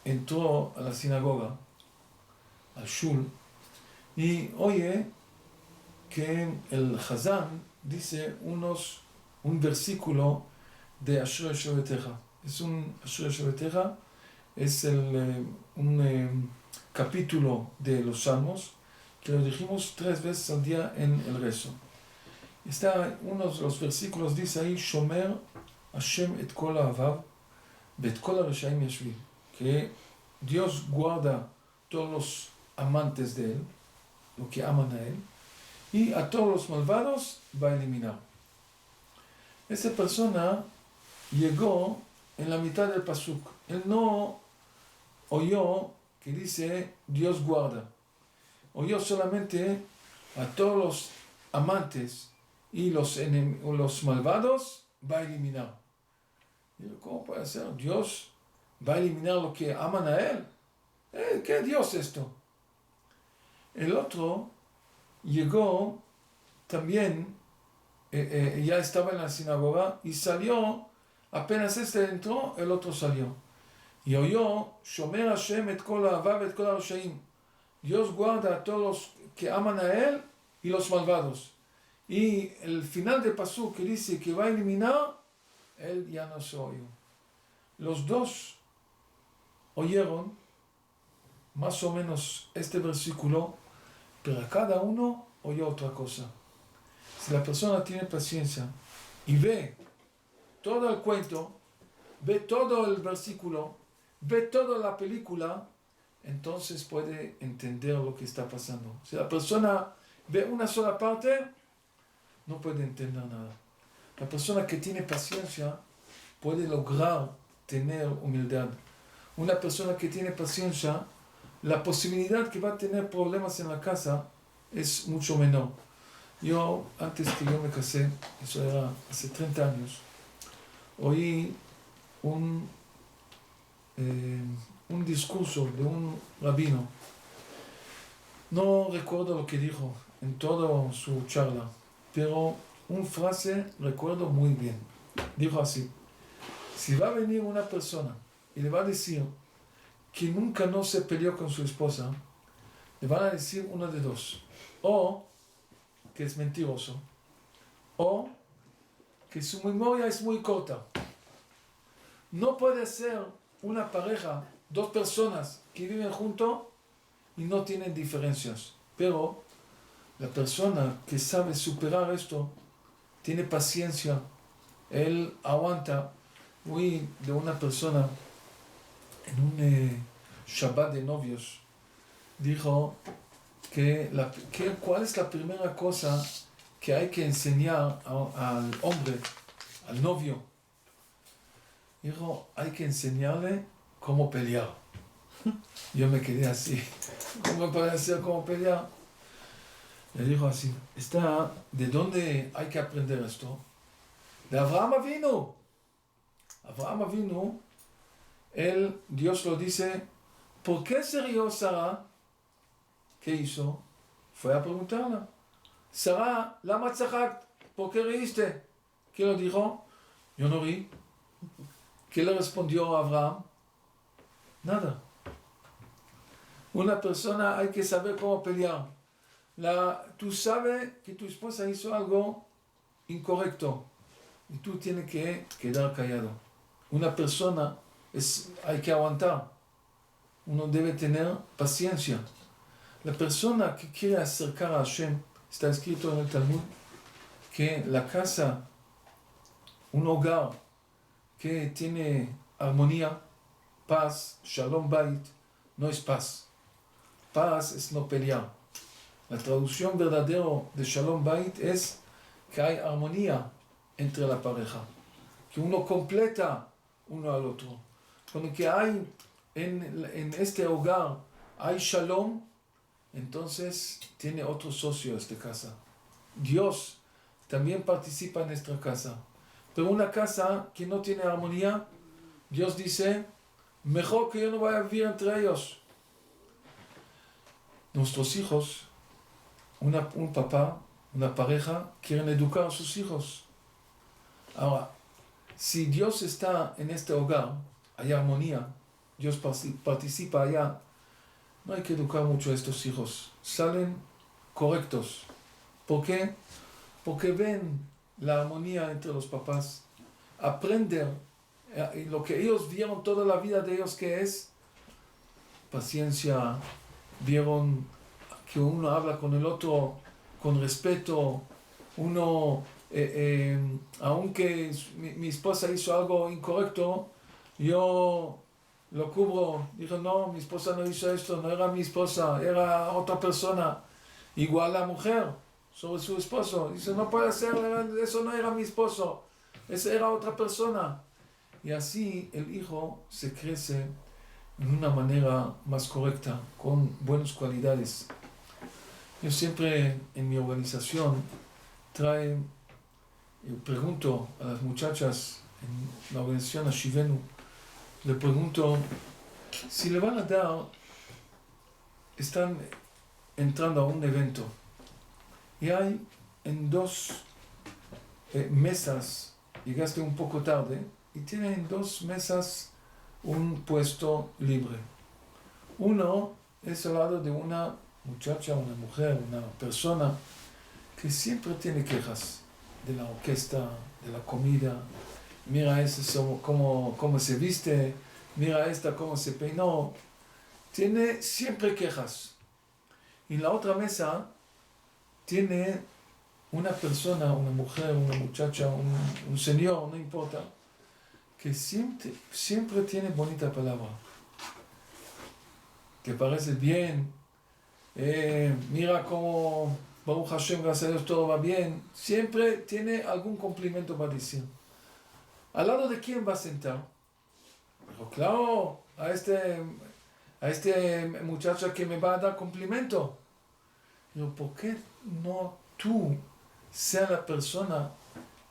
entró a la sinagoga, al shul, y oye que el Hazán dice un versículo de Ashrei Shevetecha. Es un Ashrei Shevetecha, es un capítulo de los Salmos, que lo dijimos 3 veces al día en el rezo. Está uno de los versículos, dice ahí, Shomer Hashem et kol ha'avav, bet kol ha'reshaim yashvim, que Dios guarda todos los amantes de él, lo que aman a él, y a todos los malvados va a eliminar. Esa persona llegó en la mitad del pasuk. Él no oyó que dice Dios guarda. Oyó solamente a todos los amantes y los malvados va a eliminar. Digo, ¿cómo puede ser? Dios va a eliminar lo que aman a él. ¿Qué Dios es esto? El otro llegó también, ya estaba en la sinagoga y salió, apenas entró, el otro salió. Y oyó, Shomer Hashem et kol ha'avav et kol ha'reshaim. Dios guarda a todos los que aman a él y los malvados. Y el final del pasuk que dice que va a eliminar, él ya no se oyó. Los dos oyeron más o menos este versículo, pero cada uno oyó otra cosa. Si la persona tiene paciencia y ve todo el cuento, ve todo el versículo, ve toda la película, entonces puede entender lo que está pasando. Si la persona ve una sola parte, no puede entender nada. La persona que tiene paciencia puede lograr tener humildad. Una persona que tiene paciencia, la posibilidad que va a tener problemas en la casa es mucho menor. Yo, antes que yo me casé, eso era hace 30 años, oí un discurso de un rabino. No recuerdo lo que dijo en toda su charla, pero una frase recuerdo muy bien. Dijo así: si va a venir una persona y le va a decir que nunca no se peleó con su esposa, le van a decir una de dos: o que es mentiroso, o que su memoria es muy corta. No puede ser una pareja, 2 personas que viven juntos y no tienen diferencias. Pero la persona que sabe superar esto tiene paciencia, él aguanta. Oí de una persona en un Shabbat de novios, dijo ¿cuál es la primera cosa que hay que enseñar al hombre, al novio? Dijo, hay que enseñarle cómo pelear. Yo me quedé así. ¿Cómo puede ser cómo pelear? Le dijo así, ¿de dónde hay que aprender esto? De Abraham Avinu. Abraham Avinu, Dios lo dice, ¿por qué se rió Sara? ¿Qué hizo? Fue a preguntarla. Sara, lama tzachakt, ¿por qué reíste? ¿Qué lo dijo? Yo no rí. ¿Qué le respondió a Abraham? Nada. Una persona hay que saber cómo pelear. Tú sabes que tu esposa hizo algo incorrecto y tú tienes que quedar callado. Una persona hay que aguantar. Uno debe tener paciencia. La persona que quiere acercar a Hashem, está escrito en el Talmud, que la casa, un hogar que tiene armonía, paz, shalom bait, no es paz. Paz es no pelear. La traducción verdadera de shalom bait es que hay armonía entre la pareja, que uno completa uno al otro. Cuando que hay en este hogar hay shalom, entonces tiene otro socio esta casa. Dios también participa en nuestra casa. Pero una casa que no tiene armonía, Dios dice, mejor que yo no vaya a vivir entre ellos. Nuestros hijos, un papá, una pareja, quieren educar a sus hijos. Ahora, si Dios está en este hogar, hay armonía, Dios participa allá, no hay que educar mucho a estos hijos. Salen correctos. ¿Por qué? Porque ven la armonía entre los papás. Aprenden lo que ellos vieron toda la vida de ellos, que es paciencia. Vieron que uno habla con el otro con respeto. Uno, aunque mi esposa hizo algo incorrecto, yo lo cubro. Dijo, no, mi esposa no hizo esto, no era mi esposa, era otra persona. Igual la mujer sobre su esposo. Dice, no puede ser, eso no era mi esposo, esa era otra persona. Y así el hijo se crece en una manera más correcta, con buenas cualidades. Yo siempre en mi organización pregunto a las muchachas en la organización Ashivenu, le pregunto si le van a dar, están entrando a un evento y hay en 2 mesas, llegaste un poco tarde y tienen en 2 mesas un puesto libre. Uno es al lado de una muchacha, una mujer, una persona que siempre tiene quejas de la orquesta, de la comida. Mira ese cómo se viste, mira esta cómo se peinó. Tiene siempre quejas. Y en la otra mesa tiene una persona, una mujer, una muchacha, un señor, no importa, que siempre tiene bonita palabra. Que parece bien, mira cómo Baruch Hashem, gracias a Dios, todo va bien. Siempre tiene algún complemento para decir. ¿Al lado de quién va a sentar? Dijo, claro, a este muchacho que me va a dar complemento. Digo, ¿por qué no tú seas la persona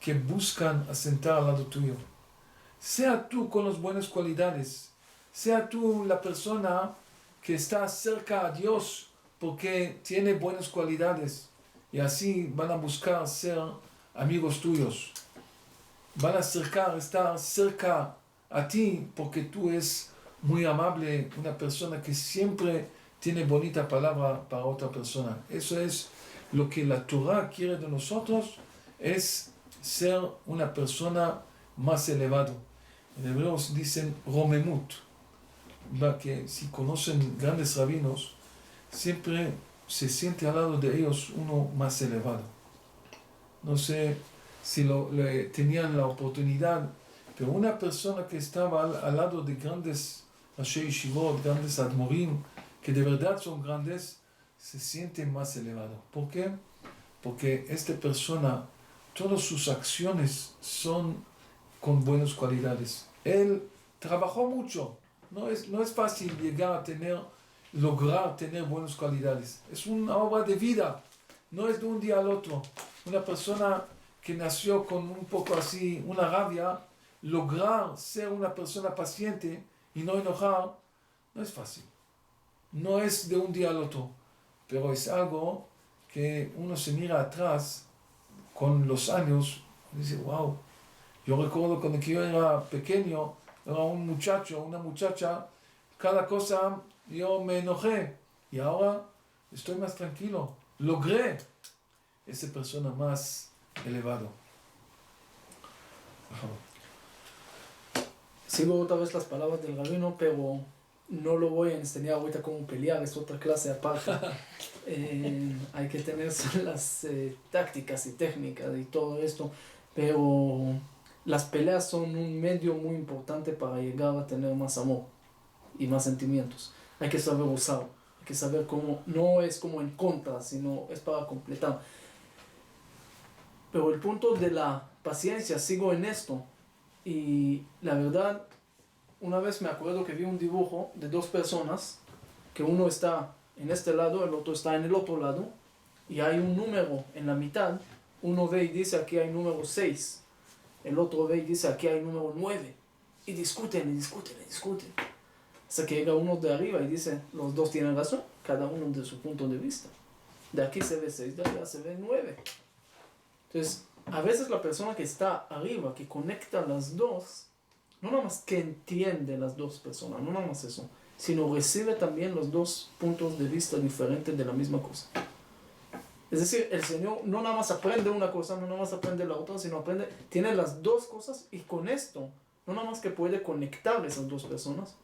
que buscan sentar al lado tuyo? Sea tú con las buenas cualidades. Sea tú la persona que está cerca a Dios porque tiene buenas cualidades. Y así van a buscar ser amigos tuyos. Van a estar cerca a ti porque tú eres muy amable, una persona que siempre tiene bonita palabra para otra persona. Eso es lo que la Torah quiere de nosotros, es ser una persona más elevada. En hebreo dicen romemut, que si conocen grandes rabinos, siempre se siente al lado de ellos uno más elevado. No sé si tenían la oportunidad, pero una persona que estaba al lado de grandes Rashei Yeshivot, grandes admorim, que de verdad son grandes, se siente más elevado. ¿Por qué? Porque esta persona, todas sus acciones son con buenas cualidades. Él trabajó mucho. No es fácil lograr tener buenas cualidades. Es una obra de vida. no es de un día al otro. Una persona que nació con un poco así, una rabia, lograr ser una persona paciente y no enojar, no es fácil. No es de un día al otro, pero es algo que uno se mira atrás con los años y dice, wow. Yo recuerdo cuando yo era pequeño, era un muchacho, una muchacha, cada cosa yo me enojé y ahora estoy más tranquilo. Logré esa persona más elevado. Sigo otra vez las palabras del rabino, pero no lo voy a enseñar ahorita cómo pelear, es otra clase aparte. Hay que tener las tácticas y técnicas y todo esto, pero las peleas son un medio muy importante para llegar a tener más amor y más sentimientos. Hay que saber usarlo, hay que saber cómo, no es como en contra, sino es para completar. Pero el punto de la paciencia, sigo en esto, y la verdad, una vez me acuerdo que vi un dibujo de dos personas, que uno está en este lado, el otro está en el otro lado, y hay un número en la mitad. Uno ve y dice aquí hay número 6, el otro ve y dice aquí hay número 9, y discuten, y discuten, y discuten, hasta que llega uno de arriba y dice, los dos tienen razón, cada uno de su punto de vista. De aquí se ve 6, de allá se ve 9. Entonces, a veces la persona que está arriba, que conecta las dos, no nada más que entiende las dos personas, no nada más eso, sino recibe también los dos puntos de vista diferentes de la misma cosa. Es decir, el Señor no nada más aprende una cosa, no nada más aprende la otra, sino aprende, tiene las dos cosas, y con esto, no nada más que puede conectar esas dos personas,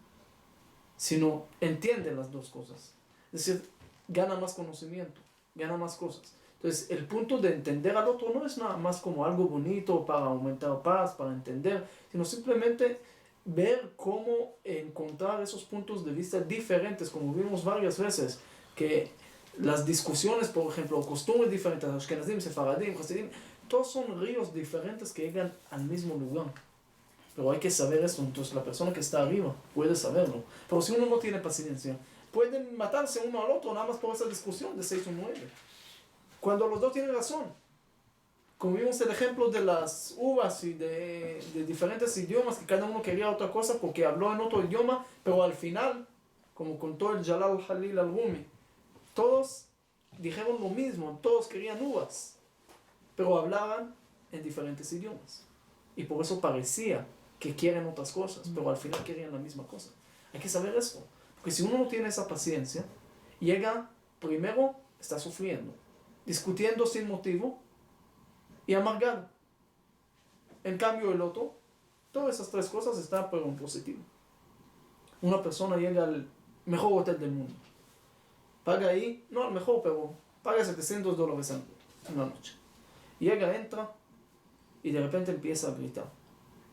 sino entiende las dos cosas. Es decir, gana más conocimiento, gana más cosas. Entonces, el punto de entender al otro no es nada más como algo bonito para aumentar paz, para entender, sino simplemente ver cómo encontrar esos puntos de vista diferentes, como vimos varias veces, que las discusiones, por ejemplo, costumbres diferentes, Ashkenazim, Sefaradim, Hasidim, todos son ríos diferentes que llegan al mismo lugar. Pero hay que saber eso, entonces la persona que está arriba puede saberlo. Pero si uno no tiene paciencia, pueden matarse uno al otro nada más por esa discusión de 6 o 9. Cuando los dos tienen razón. Como vimos el ejemplo de las uvas y de diferentes idiomas, que cada uno quería otra cosa porque habló en otro idioma, pero al final, como contó el Jalal Halil al-Rumi, todos dijeron lo mismo, todos querían uvas, pero hablaban en diferentes idiomas. Y por eso parecía que quieren otras cosas, pero al final querían la misma cosa. Hay que saber esto, porque si uno no tiene esa paciencia, llega, primero está sufriendo, discutiendo sin motivo y amargado. En cambio el otro, todas esas tres cosas están pero en positivo. Una persona llega al mejor hotel del mundo, paga ahí, no al mejor, pero paga $700 en la noche. Llega, entra y de repente empieza a gritar.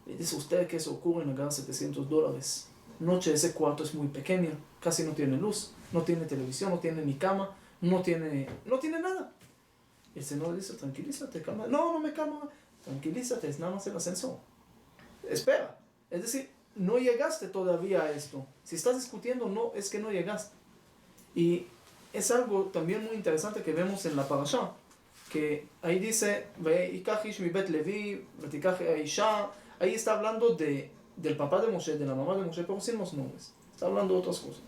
Le dice, ¿usted qué se ocurre en ganar $700? Noche, ese cuarto es muy pequeño, casi no tiene luz, no tiene televisión, no tiene ni cama, no tiene nada. El Señor le dice, tranquilízate, calma. No, no me calma. Tranquilízate, es nada más el ascensor. Espera. Es decir, no llegaste todavía a esto. Si estás discutiendo, no, es que no llegaste. Y es algo también muy interesante que vemos en la parasha, que ahí dice, ahí está hablando del papá de Moshe, de la mamá de Moshe, pero sin los nombres. Está hablando de otras cosas.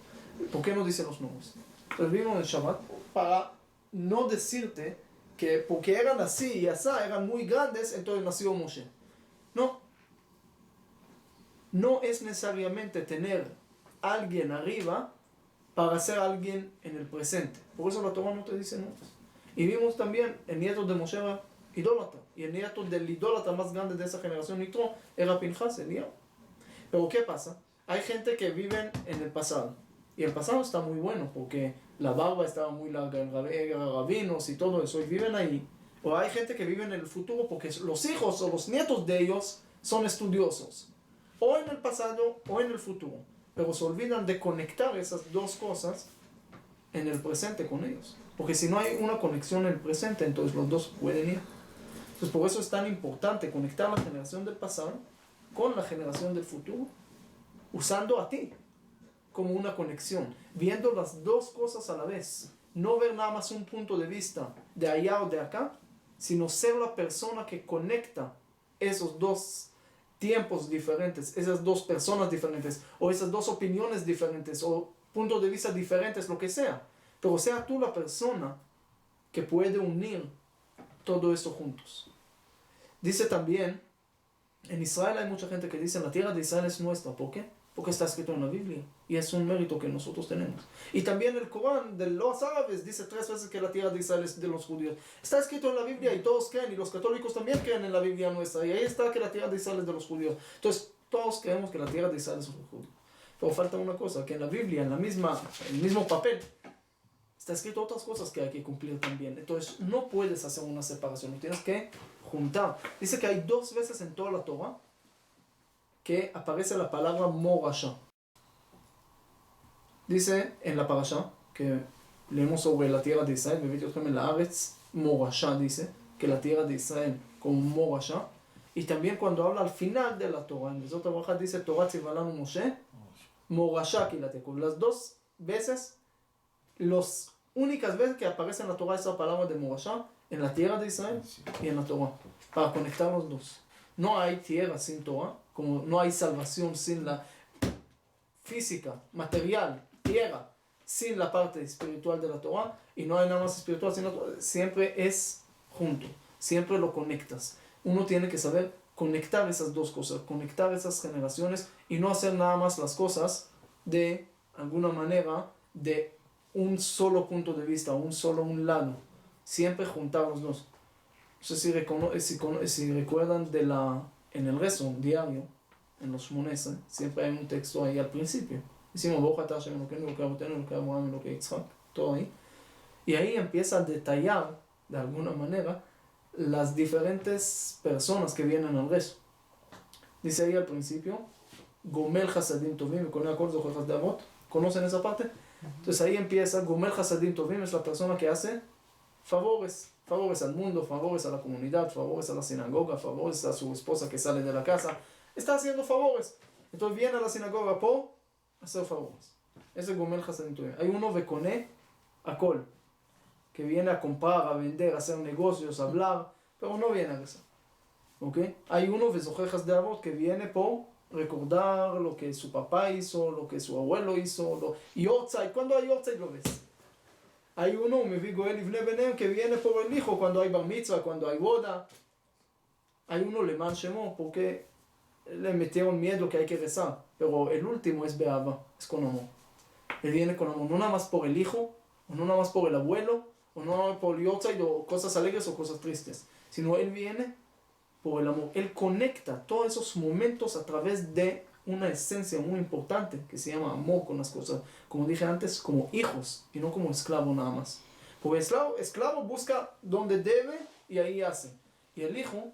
¿Por qué no dice los nombres? Entonces vimos en el Shabbat para no decirte que porque eran así y así, eran muy grandes, entonces nació Moshe. No. No es necesariamente tener alguien arriba para ser alguien en el presente. Por eso la Torah no te dice nombres. Y vimos también, el nieto de Moshe era idólatra. Y el nieto del idólatra más grande de esa generación, Nitro, era Pinchas, el hijo. Pero ¿qué pasa? Hay gente que vive en el pasado. Y el pasado está muy bueno porque la barba estaba muy larga, eran rabinos y todo eso, y viven ahí. O hay gente que vive en el futuro porque los hijos o los nietos de ellos son estudiosos. O en el pasado o en el futuro. Pero se olvidan de conectar esas dos cosas en el presente con ellos. Porque si no hay una conexión en el presente, entonces los dos pueden ir. Entonces por eso es tan importante conectar la generación del pasado con la generación del futuro, usando a ti como una conexión, viendo las dos cosas a la vez, no ver nada más un punto de vista de allá o de acá, sino ser la persona que conecta esos dos tiempos diferentes, esas dos personas diferentes, o esas dos opiniones diferentes, o puntos de vista diferentes, lo que sea. Pero sea tú la persona que puede unir todo esto juntos. Dice también, en Israel hay mucha gente que dice, la tierra de Israel es nuestra. ¿Por qué? Porque está escrito en la Biblia. Y es un mérito que nosotros tenemos. Y también el Corán de los árabes dice 3 veces que la tierra de Israel es de los judíos. Está escrito en la Biblia y todos creen. Y los católicos también creen en la Biblia nuestra. Y ahí está que la tierra de Israel es de los judíos. Entonces todos creemos que la tierra de Israel es de los judíos. Pero falta una cosa, que en la Biblia, en el mismo papel, está escrito otras cosas que hay que cumplir también. Entonces no puedes hacer una separación. Lo tienes que juntar. Dice que hay 2 veces en toda la Torah que aparece la palabra Morasha. Dice en la parasha que leemos sobre la tierra de Israel, Morasha, dice que la tierra de Israel como Morasha. Y también cuando habla al final de la Torah, en Vezot HaBracha dice Torah Tzivalanu Moshe, Morasha Kilateku. Las 2 veces, las únicas veces que aparece en la Torah esa palabra de Morasha, en la tierra de Israel y en la Torah, para conectar los dos. No hay tierra sin Torah, como no hay salvación sin la física, material, tierra, sin la parte espiritual de la Torah, y no hay nada más espiritual sin la Torah. Siempre es junto, siempre lo conectas. Uno tiene que saber conectar esas dos cosas, conectar esas generaciones y no hacer nada más las cosas de alguna manera de un solo punto de vista, un lado. Siempre juntar los dos. No sé si recuerdan en el rezo diario, en los Shmoneh, siempre hay un texto ahí al principio. Decimos, Baruch atah Hashem Elokeinu, Elokei Avotenu, Elokei Abraham, Elokei Yitzhak, todo ahí. Y ahí empieza a detallar, de alguna manera, las diferentes personas que vienen al rezo. Dice ahí al principio, Gomel Hasadim Tovim, y con el acuerdo de de Avot. ¿Conocen esa parte? Entonces ahí empieza, Gomel Hasadim Tovim es la persona que hace favores al mundo, favores a la comunidad, favores a la sinagoga, favores a su esposa que sale de la casa. Está haciendo favores. Entonces viene a la sinagoga por hacer favores. Ese es Gomel Hasadim Tovim. Hay uno Vekoné Akol, que viene a comprar, a vender, a hacer negocios, a hablar, pero no viene a rezar. ¿Okay? Hay uno Vezojejas de Avot que viene por recordar lo que su papá hizo, lo que su abuelo hizo, Yortzeit. ¿Cuándo hay Yortzeit lo ves? Hay uno, que viene por el hijo cuando hay bar mitzvah, cuando hay boda. Hay uno, Leman Shemo, porque le metieron miedo que hay que rezar. Pero el último es Be'ava, es con amor. Él viene con amor, no nada más por el hijo, o no nada más por el abuelo, o no nada más por Yortzeit, o cosas alegres o cosas tristes. Sino él viene por el amor. Él conecta todos esos momentos a través de una esencia muy importante que se llama amor con las cosas, como dije antes, como hijos y no como esclavo nada más. Porque esclavo busca donde debe y ahí hace, y el hijo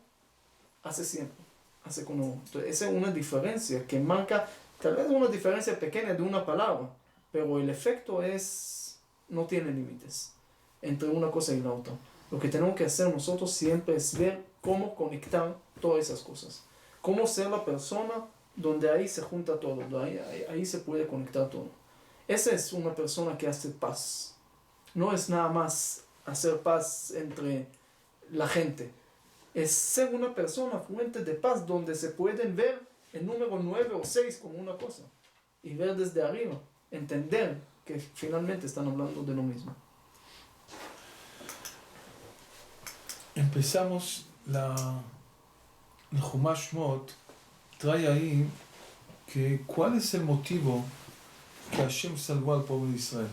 hace siempre, hace con amor. Entonces esa es una diferencia que marca, tal vez una diferencia pequeña de una palabra, pero el efecto no tiene límites entre una cosa y la otra. Lo que tenemos que hacer nosotros siempre es ver cómo conectar todas esas cosas, cómo ser la persona donde ahí se junta todo, ahí se puede conectar todo. Esa es una persona que hace paz. No es nada más hacer paz entre la gente. Es ser una persona fuente de paz donde se pueden ver el número 9 o 6 como una cosa. Y ver desde arriba, entender que finalmente están hablando de lo mismo. Empezamos el Chumash Shmot, trae ahí que cuál es el motivo que Hashem salvó al pueblo de Israel.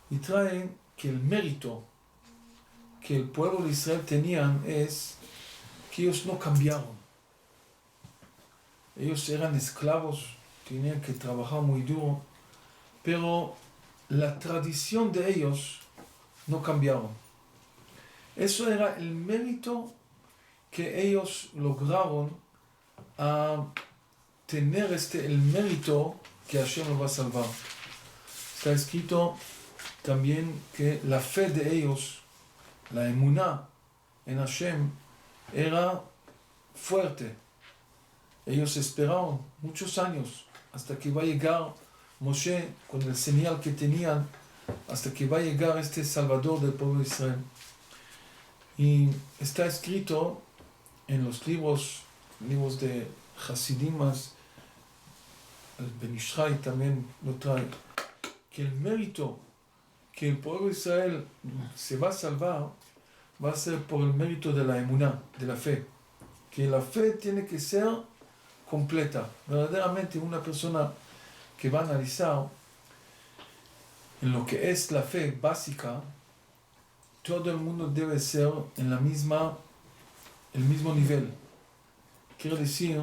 Y trae que el mérito que el pueblo de Israel tenían es que ellos no cambiaron. Ellos eran esclavos, tenían que trabajar muy duro, pero la tradición de ellos no cambiaron. Eso era el mérito que ellos lograron a tener el mérito que Hashem los va a salvar. Está escrito también que la fe de ellos, la emuná en Hashem, era fuerte. Ellos esperaron muchos años hasta que va a llegar Moshe con el señal que tenían hasta que va a llegar este Salvador del pueblo de Israel. Y está escrito en los libros de Hasidim, el Ben Ish Chai también lo trae, que el mérito que el pueblo de Israel se va a salvar va a ser por el mérito de la emuná, de la fe. Que la fe tiene que ser completa. Verdaderamente una persona que va a analizar en lo que es la fe básica, todo el mundo debe ser en el mismo nivel. Quiere decir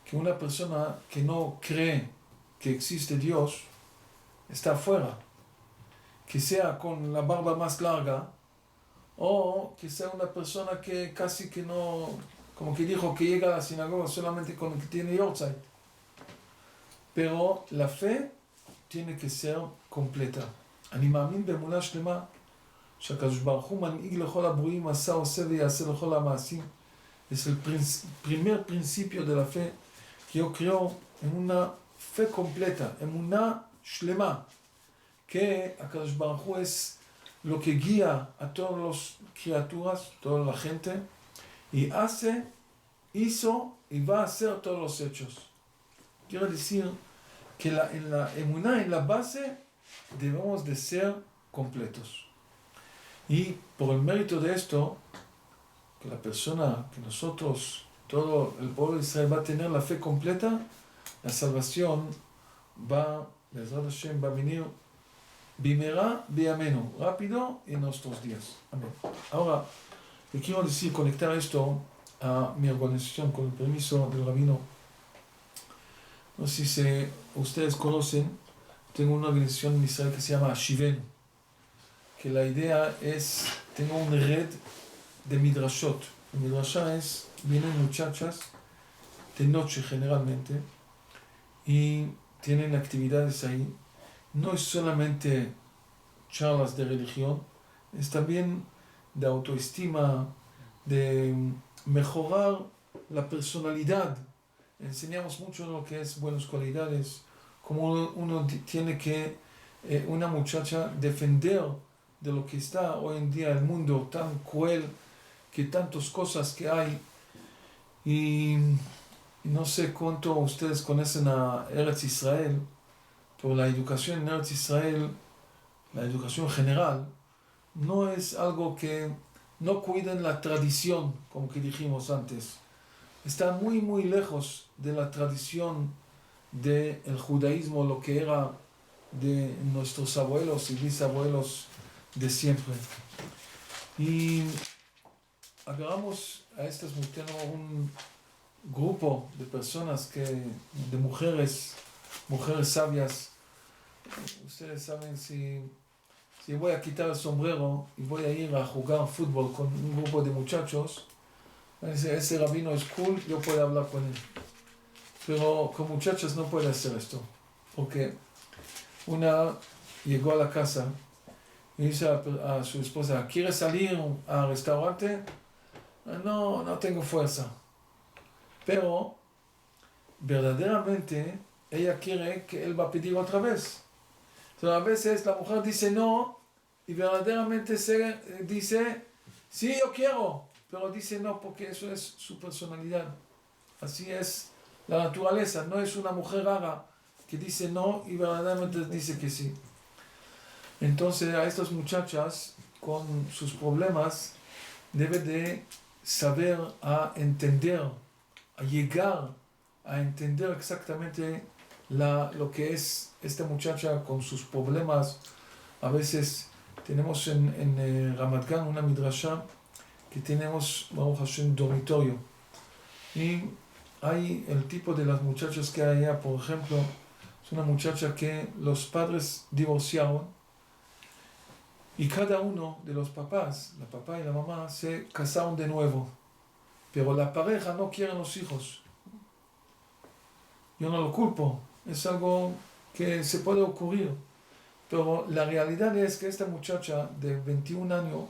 que una persona que no cree que existe Dios está afuera. Que sea con la barba más larga o que sea una persona que casi que no, como que dijo que llega a la sinagoga solamente con el que tiene yortzeit. Pero la fe tiene que ser completa. אני מאמין באמונה שלמה שהקדוש ברוך הוא מנהיג לכל הברואים, עשה, עושה ויעשה לכל המעשים. Es el primer principio de la fe que yo creo en una fe completa, en una shlema, que הקדוש ברוך הוא es lo que guía a todas las criaturas, toda la gente, y hizo y va a hacer todos los hechos. Quiero decir que en la emuná, en la base, debemos de ser completos. Y por el mérito de esto, que la persona, que nosotros, todo el pueblo de Israel va a tener la fe completa, la salvación va, Be'ezrat Hashem, va a venir bimera biamenu, rápido en nuestros días. Amén. Ahora, le quiero decir, conectar esto a mi organización con el permiso del rabino. No sé si ustedes conocen, tengo una organización en Israel que se llama Ashivenu, que la idea es, tengo una red de midrashot. El midrashá vienen muchachas de noche generalmente y tienen actividades ahí. No es solamente charlas de religión, es también de autoestima, de mejorar la personalidad. Enseñamos mucho lo que es buenas cualidades, como uno tiene que, una muchacha, defender de lo que está hoy en día el mundo tan cruel, que tantas cosas que hay. Y no sé cuánto ustedes conocen a Eretz Israel, pero la educación en Eretz Israel, la educación general, no es algo que no cuiden la tradición, como que dijimos antes. Está muy, muy lejos de la tradición del judaísmo, lo que era de nuestros abuelos y bisabuelos de siempre. Y agarramos a estas mujeres, un grupo de personas, de mujeres sabias. Ustedes saben, si voy a quitar el sombrero y voy a ir a jugar fútbol con un grupo de muchachos, ese rabino es cool, yo puedo hablar con él. Pero con muchachas no puede hacer esto, porque una llegó a la casa y dice a su esposa, ¿quieres salir al restaurante? No tengo fuerza. Pero verdaderamente ella quiere que él va a pedir otra vez. Entonces, a veces la mujer dice no y verdaderamente dice, sí, yo quiero, pero dice no porque eso es su personalidad. Así es la naturaleza, no es una mujer rara que dice no y verdaderamente dice que sí. Entonces a estas muchachas con sus problemas debe de saber a entender, a llegar a entender exactamente lo que es esta muchacha con sus problemas. A veces tenemos en Ramat Gan una midrasha que tenemos, Baruch Hashem, dormitorio. Y hay el tipo de las muchachas que hay allá, por ejemplo, es una muchacha que los padres divorciaron y cada uno de los papás, la papá y la mamá, se casaron de nuevo. Pero la pareja no quiere los hijos. Yo no lo culpo, es algo que se puede ocurrir. Pero la realidad es que esta muchacha de 21 años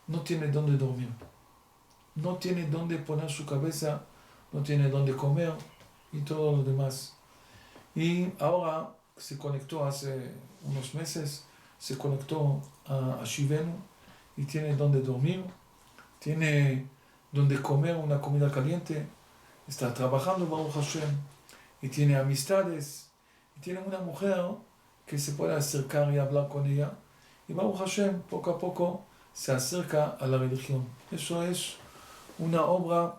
no tiene dónde dormir. No tiene dónde poner su cabeza, no tiene dónde comer y todo lo demás. Y ahora se conectó hace unos meses, se conectó a Shivenu y tiene donde dormir, tiene donde comer una comida caliente, está trabajando Baruch Hashem y tiene amistades y tiene una mujer que se puede acercar y hablar con ella y Baruch Hashem poco a poco se acerca a la religión. Eso es una obra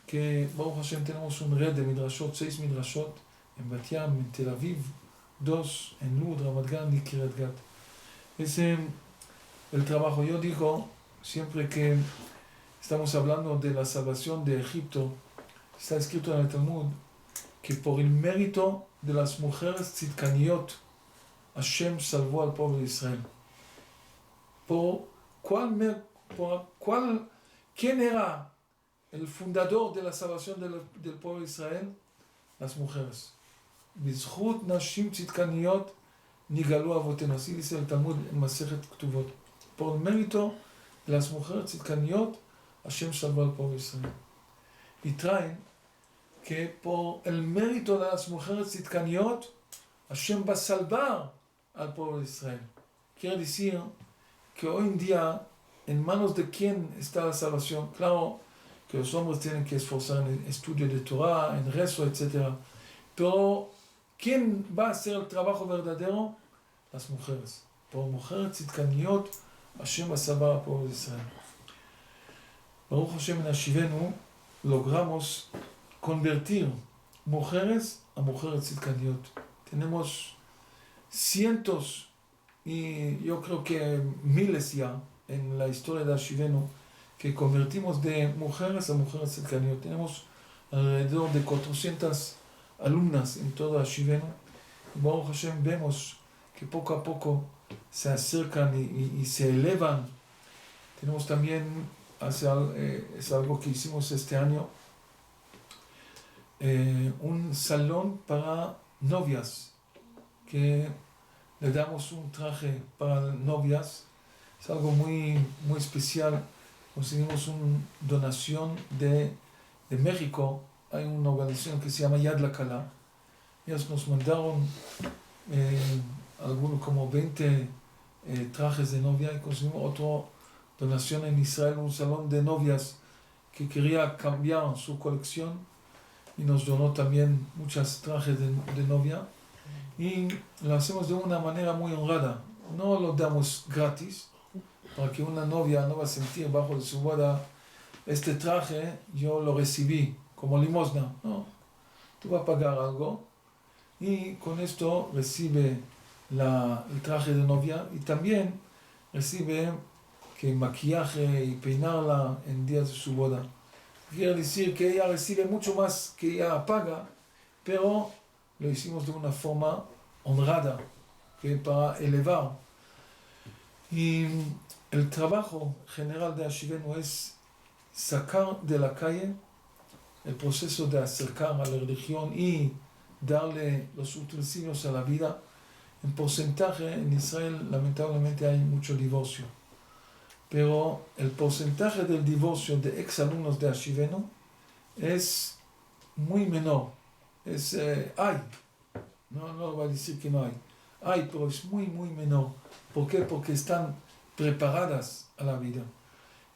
que Baruch Hashem tenemos un red de midrashot, 6 midrashot en Bat Yam, en Tel Aviv, 2 en Lud, Ramat Gan y Kiryat Gat. Es el trabajo. Yo digo siempre que estamos hablando de la salvación de Egipto, está escrito en el Talmud que por el mérito de las mujeres tzidkaniot Hashem salvó al pueblo de Israel. ¿Quién era el fundador de la salvación del pueblo de Israel? Las mujeres. Bizchut nashim tzidkaniot nigalu avotenu. Así dice el Talmud en Masechet Ketuvot. Por el mérito de las mujeres tzidkaniot Hashem salvó al pueblo de Israel. Y traen que por el mérito de las mujeres tzidkaniot Hashem va a salvar al pueblo de Israel. Quiere decir que hoy en día, ¿en manos de quién está la salvación? Claro que los hombres tienen que esforzar en el estudio de Torah, en rezo, etc. Pero, ¿quién va a hacer el trabajo verdadero? Las mujeres. Por mujeres tzidkaniot Hashem va a salvar al pueblo de Israel. Baruch Hashem en Shivenu logramos convertir mujeres a mujeres tzidkaniot. Tenemos cientos y yo creo que miles ya en la historia de Ashivenu que convertimos de mujeres a mujeres tzidkaniot. Tenemos alrededor de 400 alumnas en todo Ashivenu. Y Baruch Hashem vemos que poco a poco se acercan y se elevan. Tenemos también, es algo que hicimos este año, un salón para novias, que le damos un traje para novias. Es algo muy, muy especial. Conseguimos una donación de México. Hay una organización que se llama Yad Lakala. Ellos nos mandaron algunos como 20 trajes de novia y conseguimos otra donación en Israel, un salón de novias que quería cambiar su colección y nos donó también muchos trajes de novia. Y lo hacemos de una manera muy honrada. No lo damos gratis, para que una novia no va a sentir bajo de su boda, este traje yo lo recibí como limosna. No, tú vas a pagar algo y con esto recibe el traje de novia y también recibe que maquillaje y peinarla en días de su boda. Quiere decir que ella recibe mucho más que ella paga, pero lo hicimos de una forma honrada, que para elevar. Y el trabajo general de Ashivenu es sacar de la calle el proceso de acercar a la religión y darle los utensilios a la vida. En porcentaje, en Israel lamentablemente hay mucho divorcio, pero el porcentaje del divorcio de exalumnos de Ashivenu es muy menor. Hay, no voy a decir que no hay, pero es muy, muy menor. ¿Por qué? Porque están preparadas a la vida.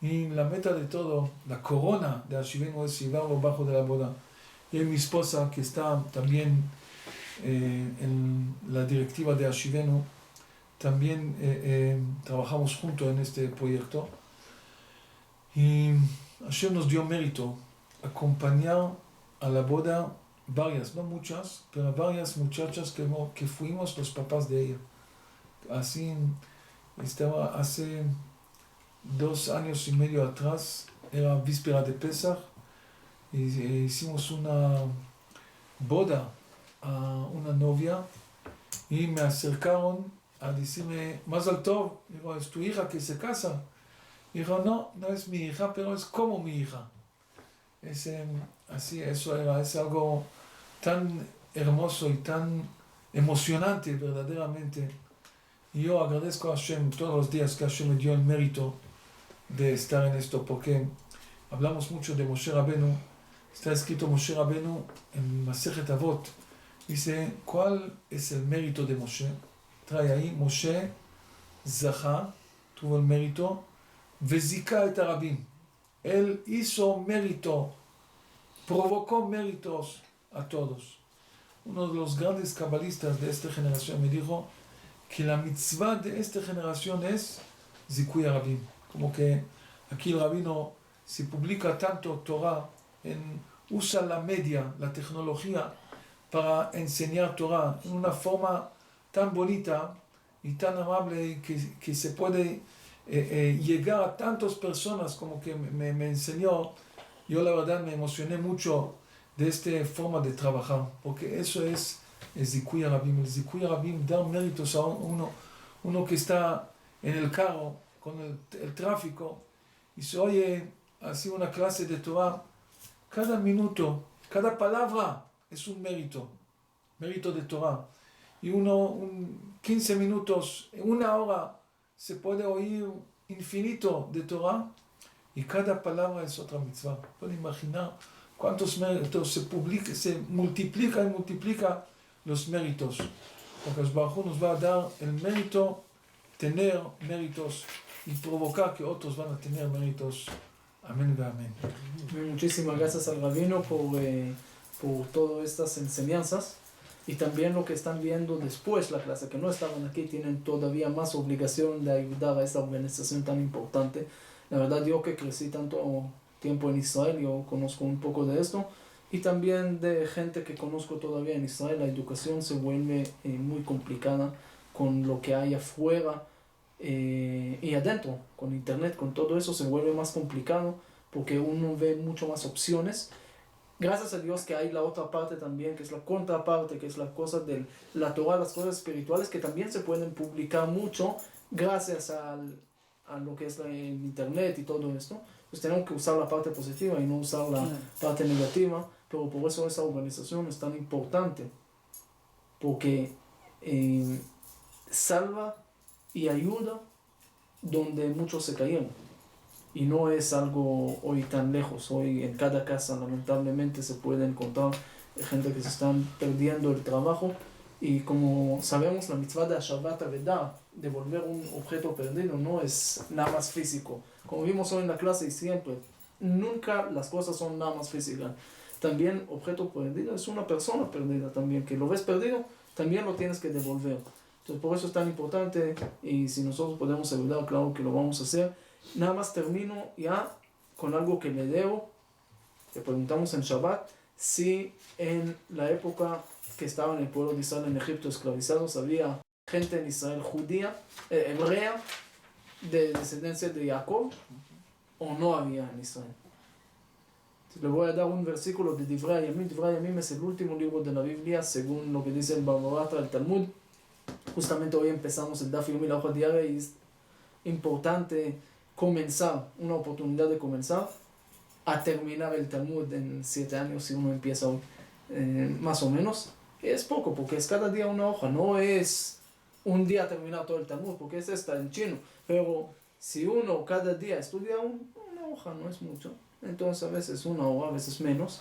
Y la meta de todo, la corona de Ashivenu es llevarlo bajo de la boda. Y mi esposa, que está también en la directiva de Ashivenu, también trabajamos juntos en este proyecto. Y Hashem nos dio mérito acompañar a la boda varias, no muchas, pero varias muchachas que fuimos los papás de ella. Así estaba hace 2 años y medio atrás, era víspera de Pesach, y hicimos una boda a una novia y me acercaron a decirme, Mazal Tov, digo, ¿es tu hija que se casa? Dijo, no es mi hija, pero es como mi hija. Así, eso era, es algo tan hermoso y tan emocionante verdaderamente. Y yo agradezco a Hashem todos los días que Hashem me dio el mérito de estar en esto, porque hablamos mucho de Moshe Rabenu. Está escrito Moshe Rabenu en Masechet Avot. Dice, ¿cuál es el mérito de Moshe? Trae ahí, Moshe זכה, tuvo el mérito, וזיכה את הרבים. Él hizo mérito, provocó méritos a todos. Uno de los grandes cabalistas de esta generación me dijo que la mitzvah de esta generación es zikuy harabim. Como que aquí el rabino, si publica tanto Torah, usa la media, la tecnología, para enseñar Torah en una forma tan bonita y tan amable que se puede llegar a tantas personas como que me enseñó. Yo la verdad me emocioné mucho de esta forma de trabajar, porque eso es el zikuy harabim. El zikuy harabim da méritos a uno que está en el carro con el tráfico y se oye así una clase de Torah. Cada minuto, cada palabra es un mérito de Torah. Y 15 minutos, una hora, se puede oír infinito de Torah y cada palabra es otra mitzvah. Pueden imaginar cuántos méritos se multiplica y multiplica los méritos. Porque el Baruj nos va a dar el mérito, tener méritos y provocar que otros van a tener méritos. Amén y amén. Muchísimas gracias al rabino por todas estas enseñanzas y también lo que están viendo después la clase, que no estaban aquí, tienen todavía más obligación de ayudar a esta organización tan importante. La verdad, yo que crecí tanto tiempo en Israel, yo conozco un poco de esto y también de gente que conozco todavía en Israel. La educación se vuelve muy complicada con lo que hay afuera. Y adentro, con internet, con todo eso, se vuelve más complicado porque uno ve mucho más opciones. Gracias a Dios que hay la otra parte también, que es la contraparte, que es la cosa de la Torah, las cosas espirituales, que también se pueden publicar mucho gracias a lo que es el internet y todo esto. Pues tenemos que usar la parte positiva y no usar la parte negativa, pero por eso esa organización es tan importante, porque salva y ayuda donde muchos se cayeron. Y no es algo hoy tan lejos. Hoy en cada casa lamentablemente se puede encontrar gente que se están perdiendo el trabajo. Y como sabemos, la mitzvah de Hashavat Avedah, devolver un objeto perdido, no es nada más físico. Como vimos hoy en la clase y siempre, nunca las cosas son nada más físicas. También objeto perdido es una persona perdida también. Que lo ves perdido, también lo tienes que devolver. Entonces por eso es tan importante y si nosotros podemos ayudar, claro que lo vamos a hacer. Nada más termino ya con algo que le debo. Le preguntamos en Shabbat si en la época que estaba en el pueblo de Israel en Egipto esclavizados había gente en Israel judía, hebrea, de descendencia de Jacob, o no había en Israel. Le voy a dar un versículo de Divrei Hayamim. Divrei Hayamim es el último libro de la Biblia según lo que dice el Baba Batra, el Talmud. Justamente hoy empezamos el Daf Yomi, la hoja diaria, y es importante comenzar, una oportunidad de comenzar a terminar el Talmud en 7 años si uno empieza hoy, más o menos. Es poco, porque es cada día una hoja, no es un día terminar todo el Talmud, porque es esta en chino, pero si uno cada día estudia una hoja, no es mucho, entonces a veces una hora, a veces menos,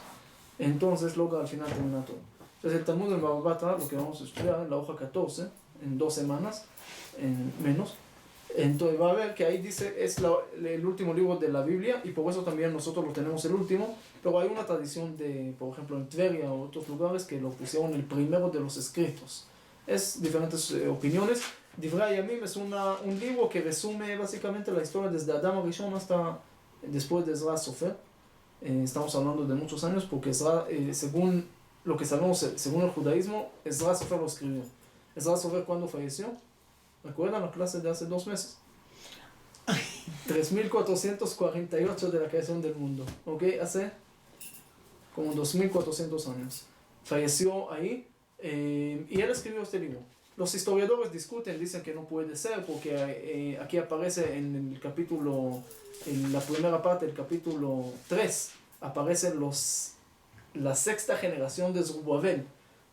entonces luego al final termina todo. Entonces el Talmud del Baba Batra, lo que vamos a estudiar en la hoja 14, en 2 semanas, en menos. Entonces va a ver que ahí dice, es el último libro de la Biblia, y por eso también nosotros lo tenemos el último, pero hay una tradición de, por ejemplo, en Tveria o otros lugares que lo pusieron el primero de los escritos. Es diferentes opiniones. Divrei Hayamim es un libro que resume básicamente la historia desde Adam Arishon hasta después de Ezra Sofer. Estamos hablando de muchos años porque Ezra, según lo que sabemos, según el judaísmo, Ezra Sofer lo escribió. Ezra Sofer, ¿cuándo falleció? ¿Recuerdan la clase de hace 2 meses? 3448 de la creación del mundo, ¿ok? Hace como 2400 años. Falleció ahí y él escribió este libro. Los historiadores discuten, dicen que no puede ser porque aquí aparece en el capítulo, en la primera parte del capítulo 3, aparecen la 6ª generación de Zorobabel.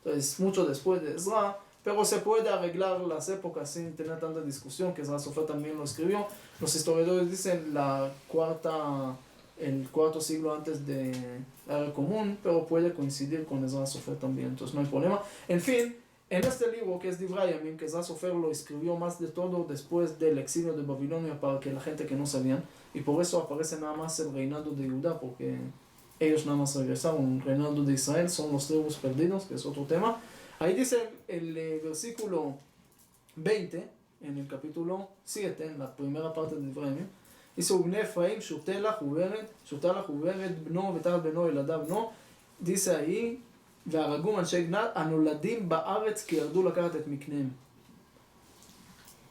Entonces, mucho después de Ezra. Pero se puede arreglar las épocas sin tener tanta discusión, que Ezra Sofer también lo escribió. Los historiadores dicen el 4º siglo antes de la era común, pero puede coincidir con Ezra Sofer también, entonces no hay problema. En fin, En este libro, que es Divrei Yamim, que Ezra Sofer lo escribió más de todo después del exilio de Babilonia para que la gente que no sabían, y por eso aparece nada más el reinado de Judá, porque ellos nada más regresaron, el reinado de Israel son los tribus perdidos, que es otro tema. Ahí dice el versículo 20, en el capítulo 7, en la primera parte de Divrei Yamim, dice, ובני אפרים שותה לך וברד בנו ותחת בנו ילדיו בנו, dice ahí, והרגום אנשי גנת הנולדים בארץ כי ירדו לקחת את מקניהם.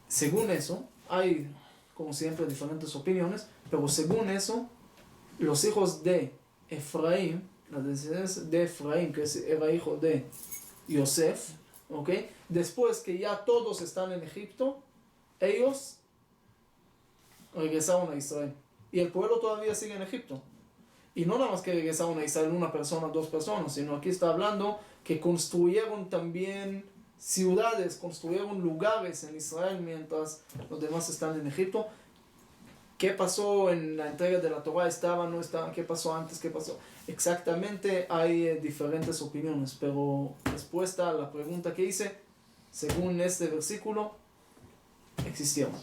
Según eso, hay como siempre diferentes opiniones, pero según eso, los hijos de Efraín, la descendencia de Efraín, que era hijo de Yosef, ¿ok? Después que ya todos están en Egipto, ellos regresaron a Israel. Y el pueblo todavía sigue en Egipto. Y no nada más que regresaron a Israel una persona, dos personas, sino aquí está hablando que construyeron también ciudades, construyeron lugares en Israel mientras los demás están en Egipto. ¿Qué pasó en la entrega de la Torah? ¿Estaban, no estaban? ¿Qué pasó antes? ¿Qué pasó? Exactamente hay diferentes opiniones, pero respuesta a la pregunta que hice, según este versículo, existieron.